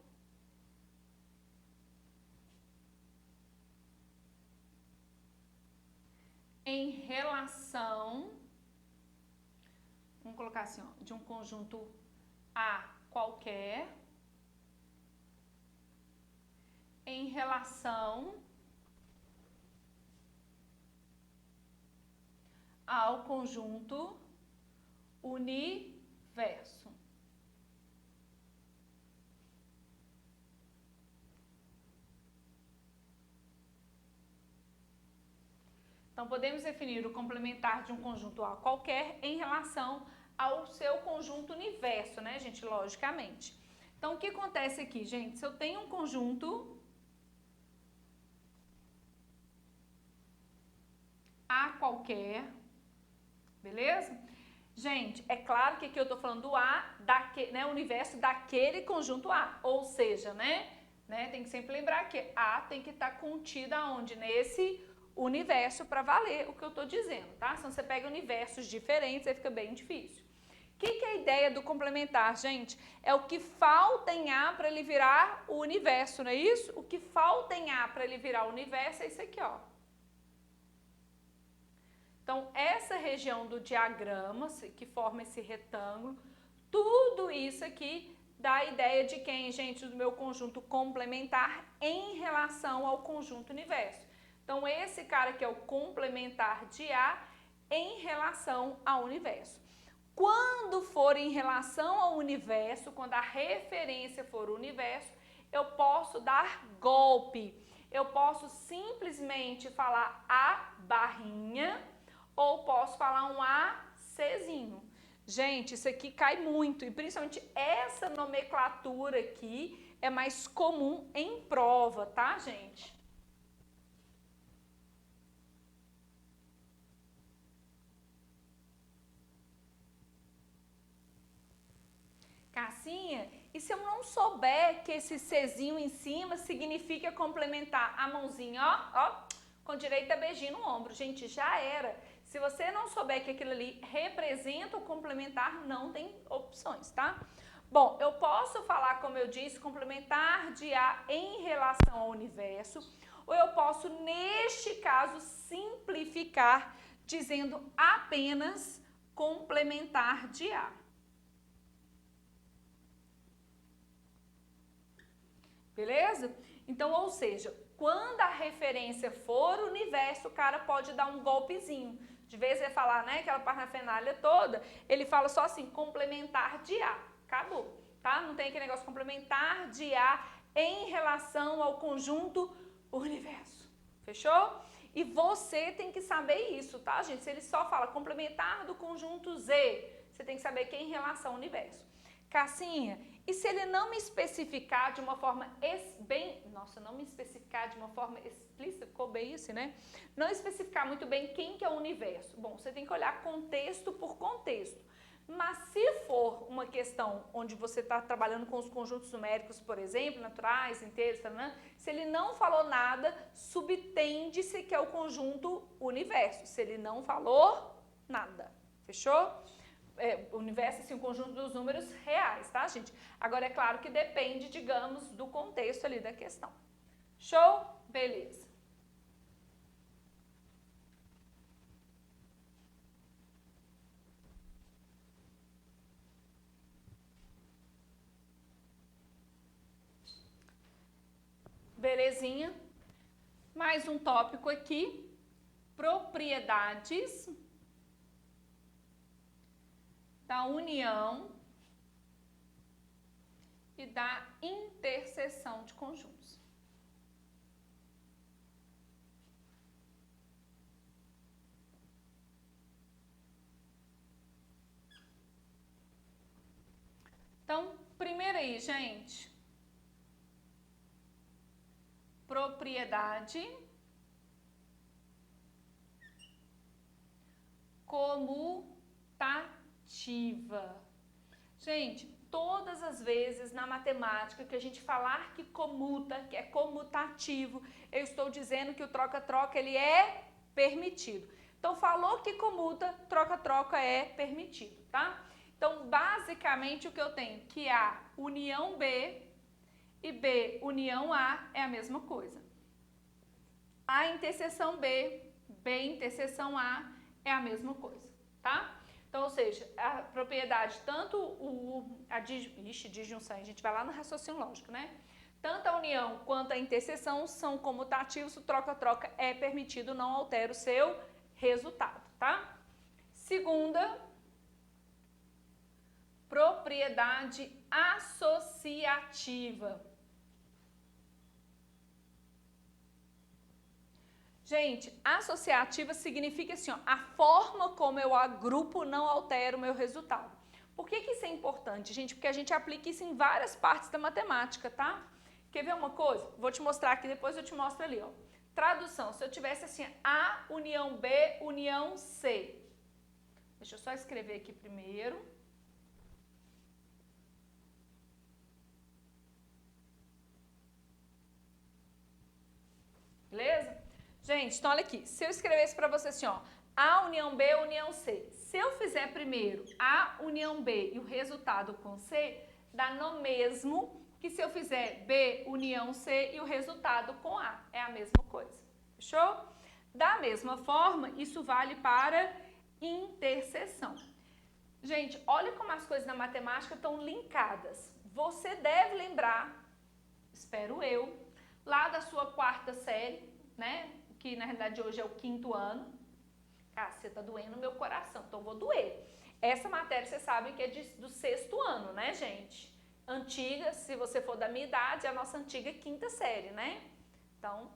em relação, vamos colocar assim, ó, de um conjunto A qualquer em relação ao conjunto universo. Então, podemos definir o complementar de um conjunto A qualquer em relação ao seu conjunto universo, né, gente? Logicamente. Então, o que acontece aqui, gente? Se eu tenho um conjunto A qualquer, beleza? Gente, é claro que aqui eu estou falando do A, né, o universo daquele conjunto A, ou seja, né, tem que sempre lembrar que A tem que estar contida onde? Nesse universo para valer o que eu estou dizendo, tá? Senão você pega universos diferentes, aí fica bem difícil. O que é a ideia do complementar, gente? É o que falta em A para ele virar o universo, não é isso? O que falta em A para ele virar o universo é isso aqui, ó. Então, essa região do diagrama, que forma esse retângulo, tudo isso aqui dá a ideia de quem, gente? Do meu conjunto complementar em relação ao conjunto universo. Então, esse cara aqui é o complementar de A em relação ao universo. Quando for em relação ao universo, quando a referência for o universo, eu posso dar golpe. Eu posso simplesmente falar A barrinha, ou posso falar um ACzinho. Gente, isso aqui cai muito, e principalmente essa nomenclatura aqui é mais comum em prova, tá, gente? Cassinha, e se eu não souber que esse Czinho em cima significa complementar a mãozinha, ó, com direita beijinho no ombro? Gente, já era. Se você não souber que aquilo ali representa o complementar, não tem opções, tá? Bom, eu posso falar, como eu disse, complementar de A em relação ao universo, ou eu posso, neste caso, simplificar dizendo apenas complementar de A. Beleza? Então, ou seja, quando a referência for o universo, o cara pode dar um golpezinho. De vez ele falar, né, aquela parafernália toda, ele fala só assim, complementar de A. Acabou, tá? Não tem aquele negócio complementar de A em relação ao conjunto universo. Fechou? E você tem que saber isso, tá, gente? Se ele só fala complementar do conjunto Z, você tem que saber que é em relação ao universo. Cassinha, e se ele não me especificar de uma forma não me especificar de uma forma explícita, ficou bem isso, né? Não especificar muito bem quem que é o universo. Bom, você tem que olhar contexto por contexto. Mas se for uma questão onde você está trabalhando com os conjuntos numéricos, por exemplo, naturais, inteiros, se ele não falou nada, subtende-se que é o conjunto universo. Se ele não falou nada. Fechou? O universo, assim, o conjunto dos números reais, tá, gente? Agora, é claro que depende, digamos, do contexto ali da questão. Show? Beleza. Belezinha? Mais um tópico aqui. Propriedades da união e da interseção de conjuntos. Então, primeiro aí, gente, propriedade comutativa. Gente, todas as vezes na matemática que a gente falar que comuta, que é comutativo, eu estou dizendo que o troca-troca ele é permitido. Então, falou que comuta, troca-troca é permitido, tá? Então, basicamente o que eu tenho? Que A união B e B união A é a mesma coisa. A interseção B, B interseção A é a mesma coisa, tá? Então, ou seja, a propriedade, tanto disjunção, a gente vai lá no raciocínio lógico, né? Tanto a união quanto a interseção são comutativos, o troca-troca é permitido, não altera o seu resultado, tá? Segunda, propriedade associativa. Gente, associativa significa assim, ó, a forma como eu agrupo não altera o meu resultado. Por que isso é importante, gente? Porque a gente aplica isso em várias partes da matemática, tá? Quer ver uma coisa? Vou te mostrar aqui, depois eu te mostro ali, ó. Tradução, se eu tivesse assim, A união B, união C. Deixa eu só escrever aqui primeiro. Beleza? Gente, então olha aqui. Se eu escrevesse para você assim, ó, A união B, união C. Se eu fizer primeiro A união B e o resultado com C, dá no mesmo que se eu fizer B união C e o resultado com A. É a mesma coisa. Fechou? Da mesma forma, isso vale para interseção. Gente, olha como as coisas na matemática estão linkadas. Você deve lembrar, espero eu, lá da sua quarta série, né? Que na realidade hoje é o 5º ano. Ah, você tá doendo meu coração, então vou doer. Essa matéria vocês sabem que é do 6º ano, né, gente? Antiga, se você for da minha idade, é a nossa antiga 5ª série, né? Então,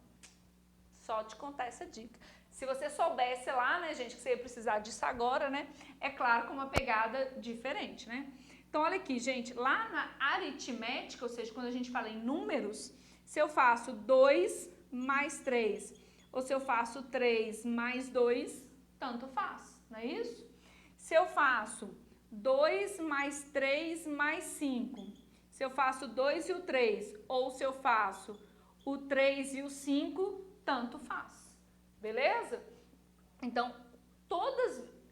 só te contar essa dica. Se você soubesse lá, né, gente, que você ia precisar disso agora, né? É claro, com uma pegada diferente, né? Então, olha aqui, gente, lá na aritmética, ou seja, quando a gente fala em números, se eu faço 2 mais 3, ou se eu faço 3 mais 2, tanto faz, não é isso? Se eu faço 2 mais 3 mais 5, se eu faço 2 e o 3, ou se eu faço o 3 e o 5, tanto faz. Beleza? Então,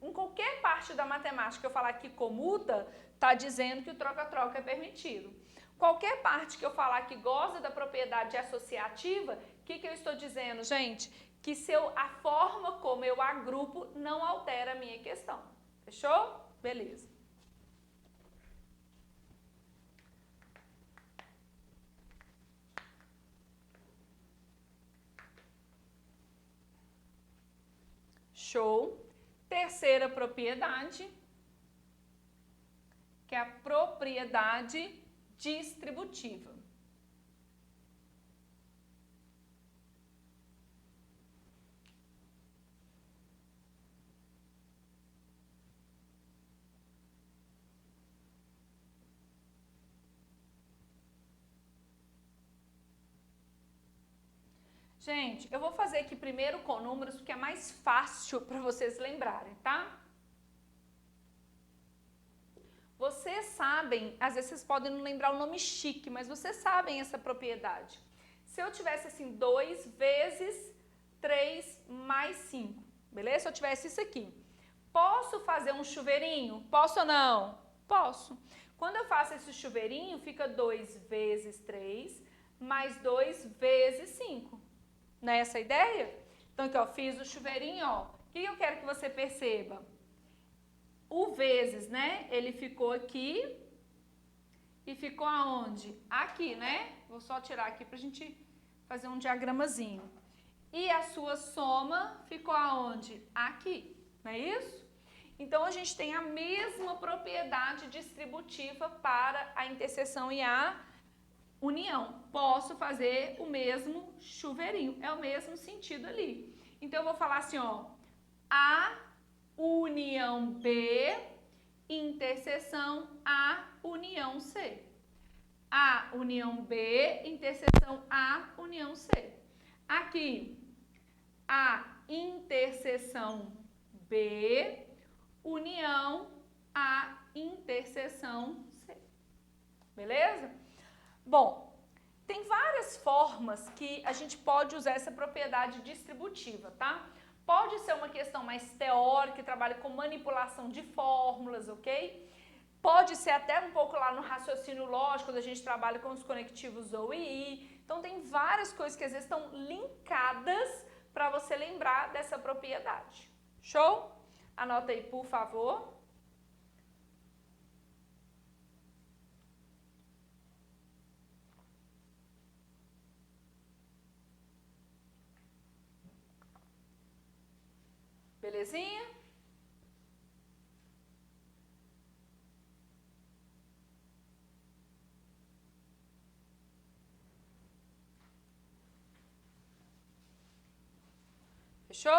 em qualquer parte da matemática que eu falar que comuta, tá dizendo que o troca-troca é permitido. Qualquer parte que eu falar que goza da propriedade associativa, o que eu estou dizendo, gente? Que a forma como eu agrupo não altera a minha questão. Fechou? Beleza. Show. Terceira propriedade, que é a propriedade distributiva. Gente, eu vou fazer aqui primeiro com números, porque é mais fácil para vocês lembrarem, tá? Vocês sabem, às vezes vocês podem não lembrar o nome chique, mas vocês sabem essa propriedade. Se eu tivesse assim, 2 vezes 3 mais 5, beleza? Se eu tivesse isso aqui, posso fazer um chuveirinho? Posso ou não? Posso. Quando eu faço esse chuveirinho, fica 2 vezes 3 mais 2 vezes 5. Não é essa a ideia? Então aqui, ó, fiz o chuveirinho, ó. O que eu quero que você perceba? O vezes, né? Ele ficou aqui e ficou aonde? Aqui, né? Vou só tirar aqui pra gente fazer um diagramazinho. E a sua soma ficou aonde? Aqui, não é isso? Então, a gente tem a mesma propriedade distributiva para a interseção e a união. Posso fazer o mesmo chuveirinho, é o mesmo sentido ali. Então, eu vou falar assim, ó, A união B, interseção A, união C. A união B, interseção A, união C. Aqui, A interseção B, união A, interseção C. Beleza? Bom, tem várias formas que a gente pode usar essa propriedade distributiva, tá? Pode ser uma questão mais teórica, que trabalha com manipulação de fórmulas, ok? Pode ser até um pouco lá no raciocínio lógico, quando a gente trabalha com os conectivos ou e i. Então, tem várias coisas que às vezes estão linkadas para você lembrar dessa propriedade. Show? Anota aí, por favor. Belezinha? Fechou?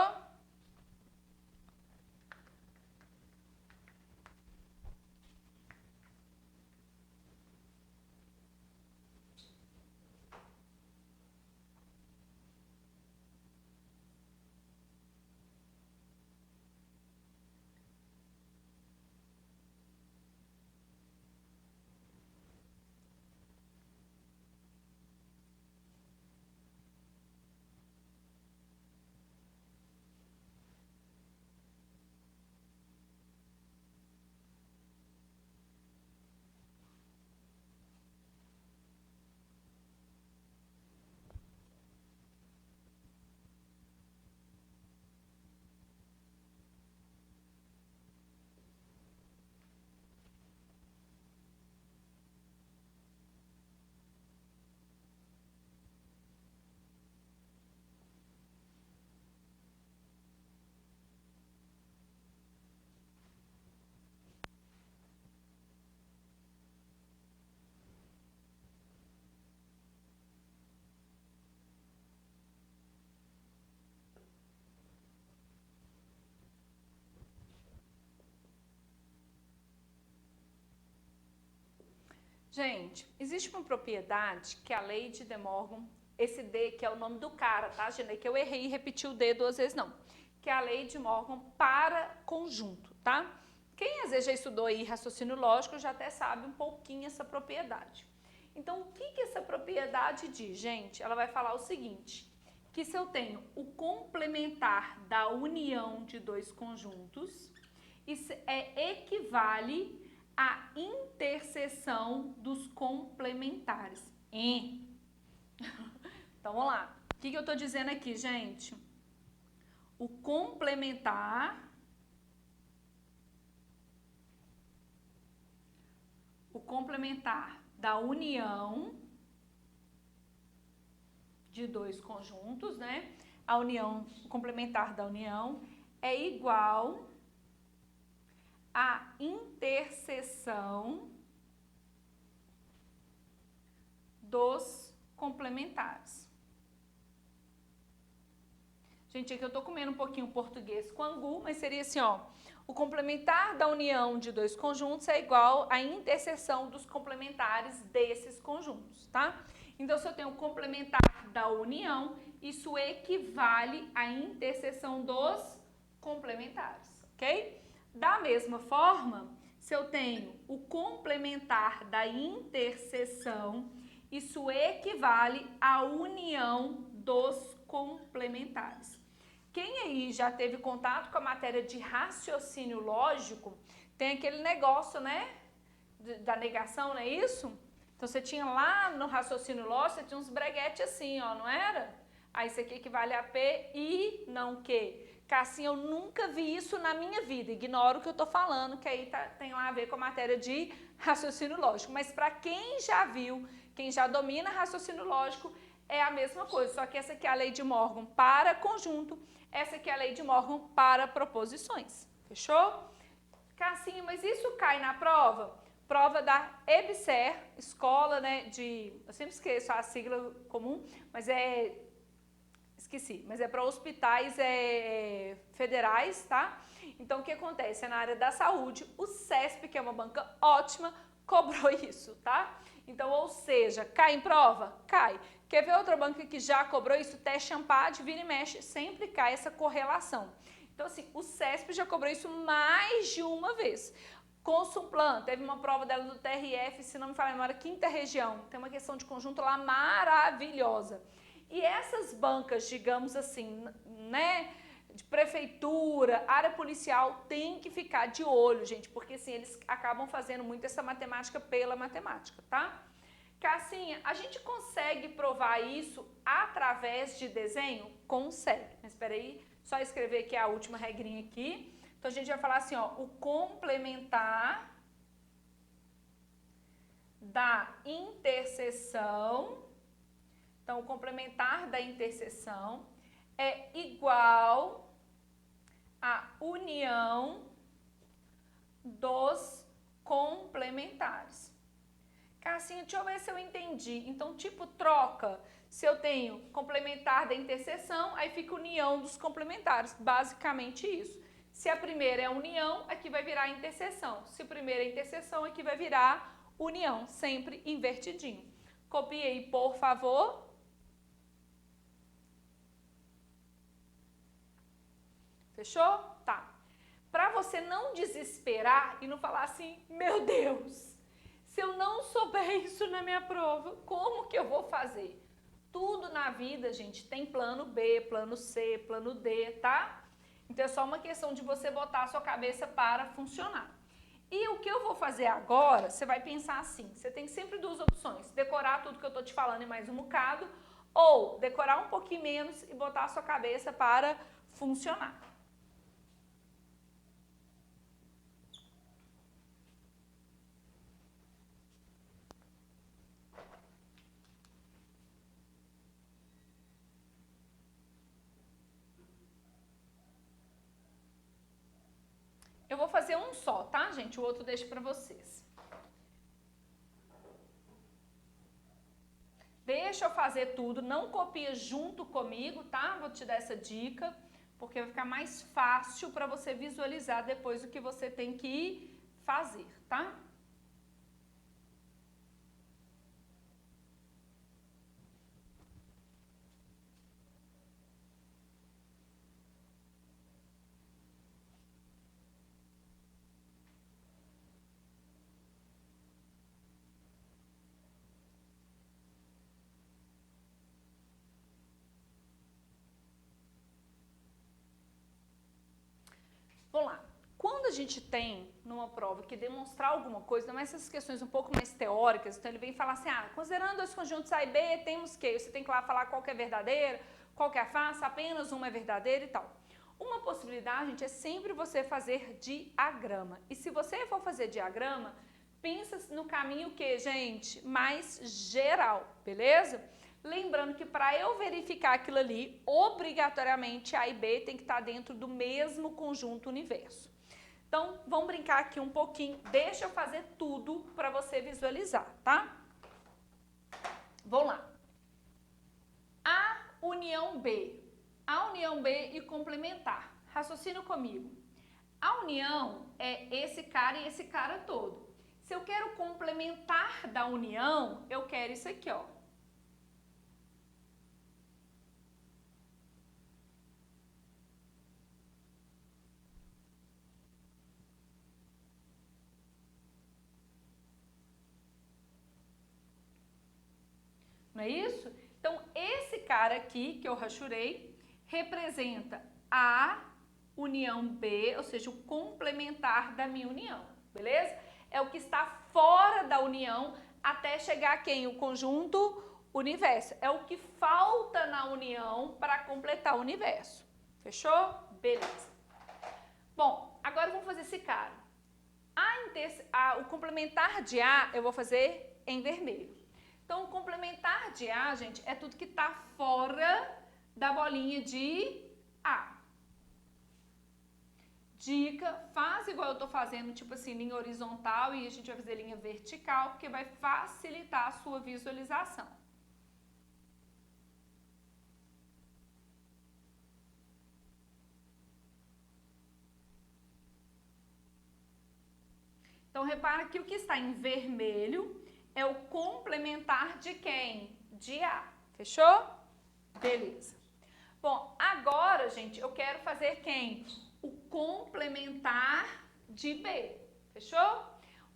Gente, existe uma propriedade que a lei de De Morgan, esse D que é o nome do cara, tá, gente? É que eu errei e repeti o D 2 vezes, não. Que é a lei de Morgan para conjunto, tá? Quem às vezes já estudou aí raciocínio lógico já até sabe um pouquinho essa propriedade. Então, o que essa propriedade diz, gente? Ela vai falar o seguinte, que se eu tenho o complementar da união de dois conjuntos, isso equivale à interseção dos complementares. Então, vamos lá. O que eu estou dizendo aqui, gente? O complementar da união de dois conjuntos, né? A união, o complementar da união é igual à interseção dos complementares. Gente, aqui eu tô comendo um pouquinho português com angu, mas seria assim, ó. O complementar da união de dois conjuntos é igual à interseção dos complementares desses conjuntos, tá? Então, se eu tenho o complementar da união, isso equivale à interseção dos complementares, ok? Da mesma forma, se eu tenho o complementar da interseção, isso equivale à união dos complementares. Quem aí já teve contato com a matéria de raciocínio lógico, tem aquele negócio, né, da negação, não é isso? Então, você tinha lá no raciocínio lógico, você tinha uns breguetes assim, ó, não era? Aí, isso aqui equivale a P e não Q. Cassim, eu nunca vi isso na minha vida, ignoro o que eu tô falando, que aí tem lá a ver com a matéria de raciocínio lógico. Mas para quem já viu, quem já domina raciocínio lógico, é a mesma coisa, só que essa aqui é a lei de Morgan para conjunto, essa aqui é a lei de Morgan para proposições. Fechou? Cassinha, mas isso cai na prova? Prova da EBSER, escola, né, eu sempre esqueço a sigla comum, mas esqueci, mas é para hospitais federais, tá? Então, o que acontece? É na área da saúde, o CESP, que é uma banca ótima, cobrou isso, tá? Então, ou seja, cai em prova? Cai. Quer ver outra banca que já cobrou isso? Teste Ampad, vira e mexe, sempre cai essa correlação. Então, assim, o CESP já cobrou isso mais de uma vez. Consumplan, teve uma prova dela do TRF, se não me falha a memória, quinta região. Tem uma questão de conjunto lá maravilhosa. E essas bancas, digamos assim, né, de prefeitura, área policial, tem que ficar de olho, gente, porque assim, eles acabam fazendo muito essa matemática pela matemática, tá? Cassinha, a gente consegue provar isso através de desenho? Consegue. Mas espera aí, só escrever aqui a última regrinha aqui. Então, a gente vai falar assim, ó, o complementar da interseção. Então, o complementar da interseção é igual à união dos complementares. Cassinha, deixa eu ver se eu entendi. Então, tipo troca, se eu tenho complementar da interseção, aí fica união dos complementares. Basicamente isso. Se a primeira é união, aqui vai virar interseção. Se a primeira é interseção, aqui vai virar união. Sempre invertidinho. Copiei, por favor. Fechou? Tá. Para você não desesperar e não falar assim, meu Deus, se eu não souber isso na minha prova, como que eu vou fazer? Tudo na vida, gente, tem plano B, plano C, plano D, tá? Então é só uma questão de você botar a sua cabeça para funcionar. E o que eu vou fazer agora, você vai pensar assim, você tem sempre duas opções, decorar tudo que eu tô te falando em mais um bocado, ou decorar um pouquinho menos e botar a sua cabeça para funcionar. Eu vou fazer um só, tá, gente? O outro deixo pra vocês. Deixa eu fazer tudo, não copia junto comigo, tá? Vou te dar essa dica, porque vai ficar mais fácil para você visualizar depois o que você tem que fazer, tá? a gente tem numa prova que demonstrar alguma coisa, mas essas questões um pouco mais teóricas, então ele vem falar assim, considerando dois conjuntos A e B, temos que, você tem que lá falar qual que é verdadeira, qual que é a face, apenas uma é verdadeira e tal. Uma possibilidade, gente, é sempre você fazer diagrama. E se você for fazer diagrama, pensa no caminho que, gente, mais geral, beleza? Lembrando que para eu verificar aquilo ali, obrigatoriamente A e B tem que estar dentro do mesmo conjunto universo. Então, vamos brincar aqui um pouquinho. Deixa eu fazer tudo para você visualizar, tá? Vamos lá. A união B. A união B e complementar. Raciocina comigo. A união é esse cara e esse cara todo. Se eu quero complementar da união, eu quero isso aqui, ó. Não é isso? Então, esse cara aqui, que eu rachurei, representa a união B, ou seja, o complementar da minha união, beleza? É o que está fora da união até chegar a quem? O conjunto universo. É o que falta na união para completar o universo. Fechou? Beleza. Bom, agora vamos fazer esse cara. O complementar de A eu vou fazer em vermelho. Então, o complementar de A, gente, é tudo que está fora da bolinha de A. Dica, faz igual eu estou fazendo, tipo assim, linha horizontal e a gente vai fazer linha vertical, porque vai facilitar a sua visualização. Então, repara que o que está em vermelho é o complementar de quem? De A. Fechou? Beleza. Bom, agora, gente, eu quero fazer quem? O complementar de B. Fechou?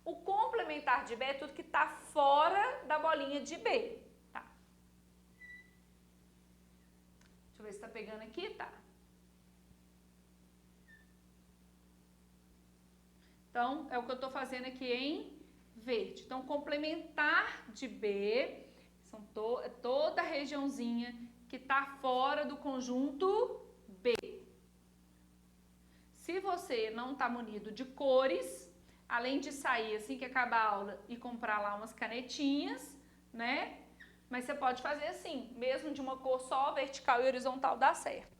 O complementar de B é tudo que está fora da bolinha de B. Tá. Deixa eu ver se está pegando aqui. Tá. Então, é o que eu estou fazendo aqui em verde. Então, complementar de B são toda a regiãozinha que está fora do conjunto B. Se você não está munido de cores, além de sair assim que acabar a aula e comprar lá umas canetinhas, né? Mas você pode fazer assim, mesmo de uma cor só, vertical e horizontal dá certo.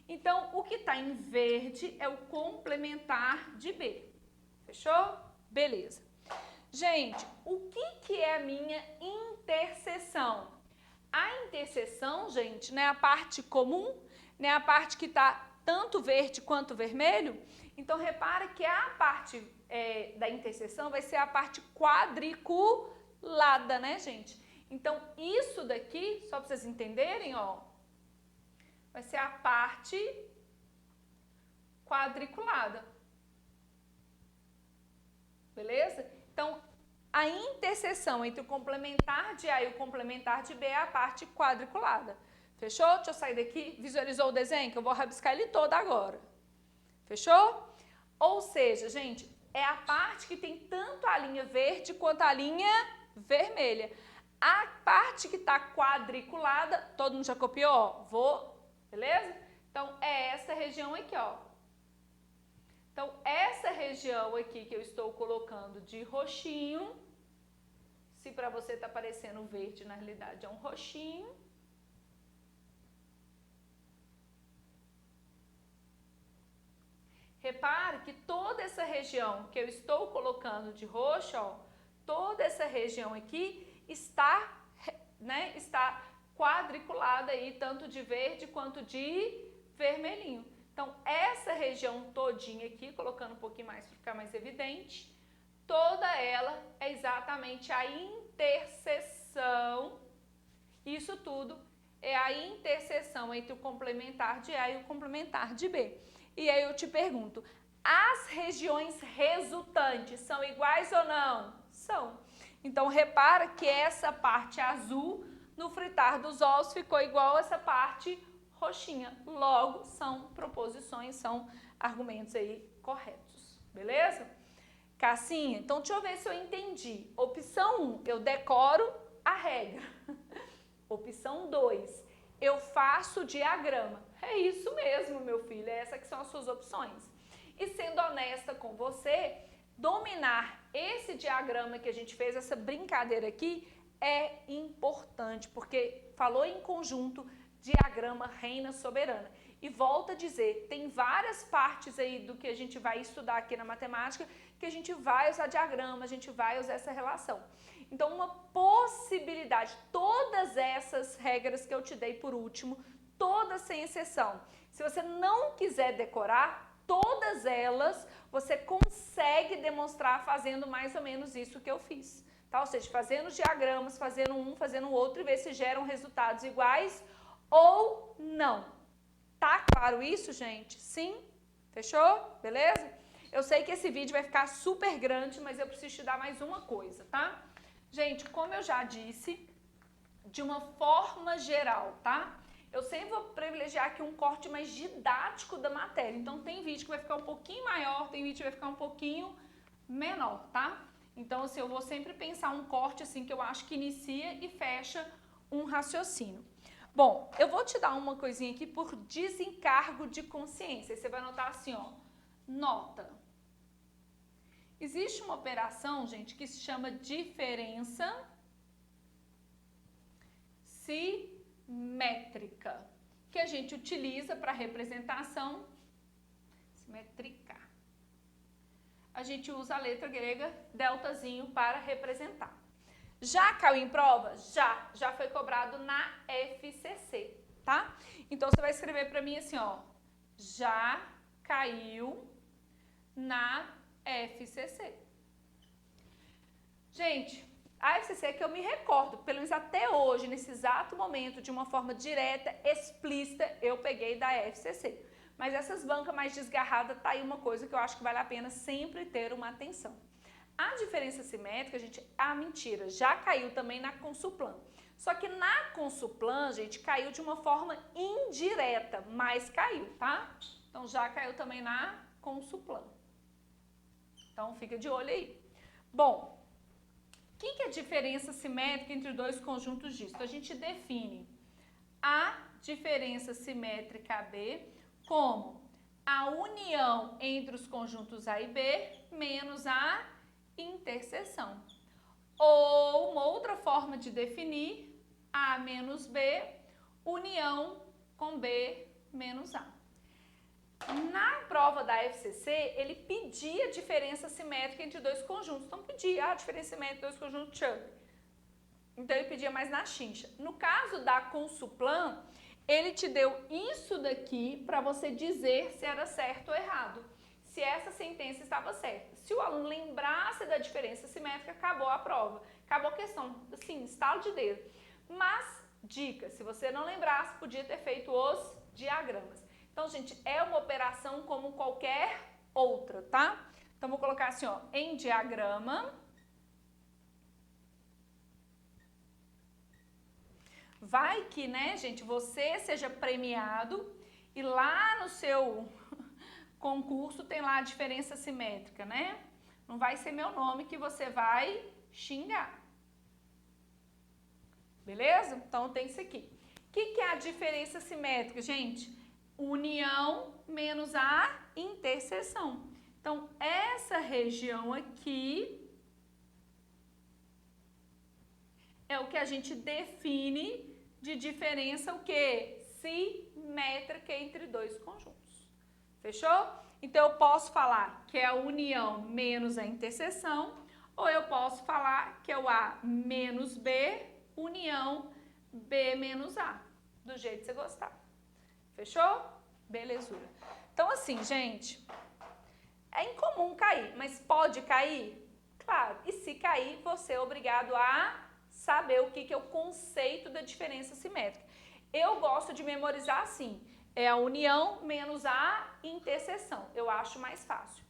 Então, o que está em verde é o complementar de B. Fechou? Beleza. Gente, o que é a minha interseção? A interseção, gente, não é a parte comum, não é a parte que está tanto verde quanto vermelho? Então, repara que a parte da interseção vai ser a parte quadriculada, né, gente? Então, isso daqui, só para vocês entenderem, ó, vai ser a parte quadriculada. Beleza? Então, a interseção entre o complementar de A e o complementar de B é a parte quadriculada. Fechou? Deixa eu sair daqui. Visualizou o desenho? Que eu vou rabiscar ele todo agora. Fechou? Ou seja, gente, é a parte que tem tanto a linha verde quanto a linha vermelha. A parte que está quadriculada, todo mundo já copiou? Beleza? Então, é essa região aqui, ó. Então, essa região aqui que eu estou colocando de roxinho, se para você está parecendo verde, na realidade é um roxinho. Repare que toda essa região que eu estou colocando de roxo, ó, toda essa região aqui está, né, está quadriculada aí, tanto de verde quanto de vermelhinho. Então, essa região todinha aqui, colocando um pouquinho mais para ficar mais evidente, toda ela é exatamente a interseção. Isso tudo é a interseção entre o complementar de A e o complementar de B. E aí eu te pergunto, as regiões resultantes são iguais ou não? São. Então, repara que essa parte azul, no fritar dos ovos, ficou igual a essa parte roxinha. Logo, são proposições, são argumentos aí corretos. beleza? Cassinha, então deixa eu ver se eu entendi. Opção 1, eu decoro a regra. Opção 2, eu faço o diagrama. É isso mesmo, meu filho, essas que são as suas opções. E sendo honesta com você, dominar esse diagrama que a gente fez, essa brincadeira aqui, é importante, porque falou em conjunto, diagrama reina soberana. E volto a dizer, tem várias partes aí do que a gente vai estudar aqui na matemática que a gente vai usar diagrama, a gente vai usar essa relação. Então, uma possibilidade, todas essas regras que eu te dei por último, todas sem exceção, se você não quiser decorar, todas elas você consegue demonstrar fazendo mais ou menos isso que eu fiz. Tá? Ou seja, fazendo os diagramas, fazendo um, fazendo o outro e ver se geram resultados iguais ou não. Tá claro isso, gente? Sim? Fechou? Beleza? Eu sei que esse vídeo vai ficar super grande, mas eu preciso te dar mais uma coisa, tá? Gente, como eu já disse, de uma forma geral, tá? Eu sempre vou privilegiar aqui um corte mais didático da matéria. Então, tem vídeo que vai ficar um pouquinho maior, tem vídeo que vai ficar um pouquinho menor, tá? Então, assim, eu vou sempre pensar um corte, assim, que eu acho que inicia e fecha um raciocínio. Bom, eu vou te dar uma coisinha aqui por desencargo de consciência. Você vai anotar assim, ó, nota. Existe uma operação, gente, que se chama diferença simétrica, que a gente utiliza para representação simétrica. A gente usa a letra grega deltazinho para representar. Já caiu em prova? Já foi cobrado na FCC, tá? Então, você vai escrever para mim assim, ó, já caiu na FCC. Gente, a FCC é que eu me recordo, pelo menos até hoje, nesse exato momento, de uma forma direta, explícita, eu peguei da FCC. Mas essas bancas mais desgarradas, tá aí uma coisa que eu acho que vale a pena sempre ter uma atenção. A diferença simétrica, gente, mentira, já caiu também na Consulplan. Só que na Consulplan, gente, caiu de uma forma indireta, mas caiu, tá? Então, já caiu também na Consulplan. Então, fica de olho aí. Bom, o que é a diferença simétrica entre dois conjuntos dísticos? A gente define a diferença simétrica AB como a união entre os conjuntos A e B menos a interseção. Ou uma outra forma de definir A menos B, união com B menos A. Na prova da FCC, ele pedia diferença simétrica entre dois conjuntos. Então, pedia a diferença simétrica entre dois conjuntos Chubby. Então, ele pedia mais na chincha. No caso da Consulplan, ele te deu isso daqui para você dizer se era certo ou errado. Se essa sentença estava certa. Se o aluno lembrasse da diferença simétrica, acabou a prova. Acabou a questão. Assim, estalo de dedo. Mas, dica, se você não lembrasse, podia ter feito os diagramas. Então, gente, é uma operação como qualquer outra, tá? Então, vou colocar assim, ó, em diagrama. Vai que, né, gente, você seja premiado e lá no seu concurso tem lá a diferença simétrica, né? Não vai ser meu nome que você vai xingar. Beleza? Então, tem isso aqui. O que é a diferença simétrica, gente? União menos a interseção. Então, essa região aqui é o que a gente define de diferença, o quê? Simétrica entre dois conjuntos. Fechou? Então, eu posso falar que é a união menos a interseção, ou eu posso falar que é o A menos B, união B menos A, do jeito que você gostar. Fechou? Belezura. Então, assim, gente, é incomum cair, mas pode cair? Claro. E se cair, você é obrigado a saber o que é o conceito da diferença simétrica. Eu gosto de memorizar assim, é a união menos a interseção. Eu acho mais fácil.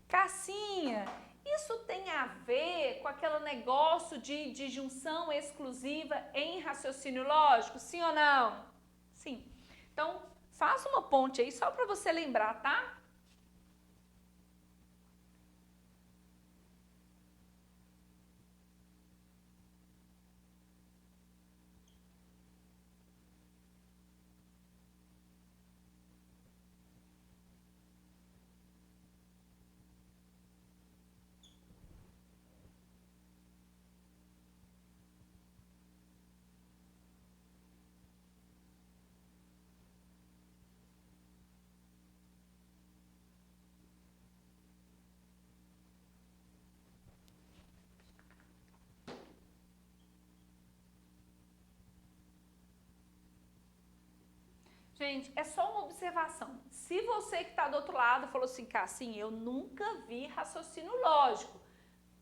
Cassinha, isso tem a ver com aquele negócio de junção exclusiva em raciocínio lógico? Sim ou não? Sim. Então, faça uma ponte aí só para você lembrar, tá? Gente, é só uma observação. Se você que está do outro lado falou assim, Cassim, eu nunca vi raciocínio lógico.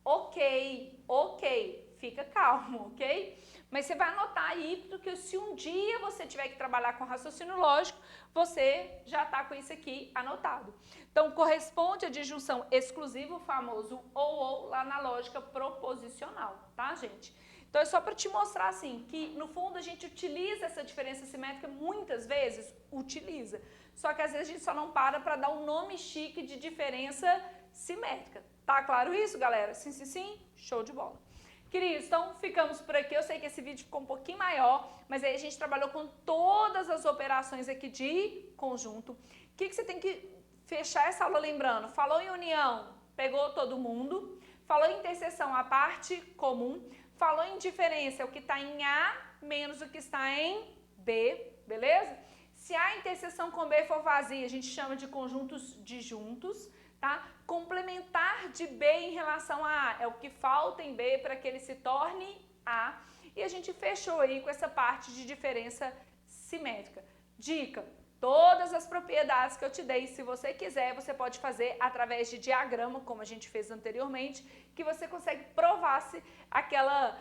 Ok, fica calmo, ok? Mas você vai anotar aí, porque se um dia você tiver que trabalhar com raciocínio lógico, você já está com isso aqui anotado. Então, corresponde à disjunção exclusiva, o famoso ou lá na lógica proposicional, tá, gente? Então, é só para te mostrar, assim, que no fundo a gente utiliza essa diferença simétrica, muitas vezes utiliza. Só que às vezes a gente só não para dar um nome chique de diferença simétrica. Tá claro isso, galera? Sim, show de bola. Queridos, então ficamos por aqui. Eu sei que esse vídeo ficou um pouquinho maior, mas aí a gente trabalhou com todas as operações aqui de conjunto. O que você tem que fechar essa aula lembrando? Falou em união, pegou todo mundo. Falou em interseção, a parte comum. Falou em diferença, é o que está em A menos o que está em B, beleza? Se a interseção com B for vazia, a gente chama de conjuntos disjuntos. Tá? Complementar de B em relação a A é o que falta em B para que ele se torne A. E a gente fechou aí com essa parte de diferença simétrica. Dica, todas as propriedades que eu te dei, se você quiser, você pode fazer através de diagrama, como a gente fez anteriormente, que você consegue provar se aquela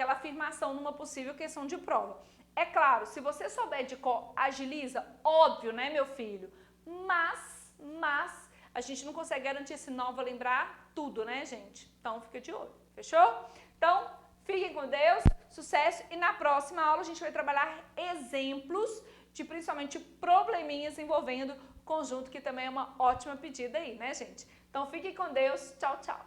afirmação numa possível questão de prova. É claro, se você souber de cor, agiliza, óbvio, né, meu filho? Mas a gente não consegue garantir se não vai lembrar tudo, né, gente? Então, fica de olho, fechou? Então, fiquem com Deus, sucesso, e na próxima aula a gente vai trabalhar exemplos de principalmente probleminhas envolvendo conjunto, que também é uma ótima pedida aí, né, gente? Então, fiquem com Deus, tchau, tchau!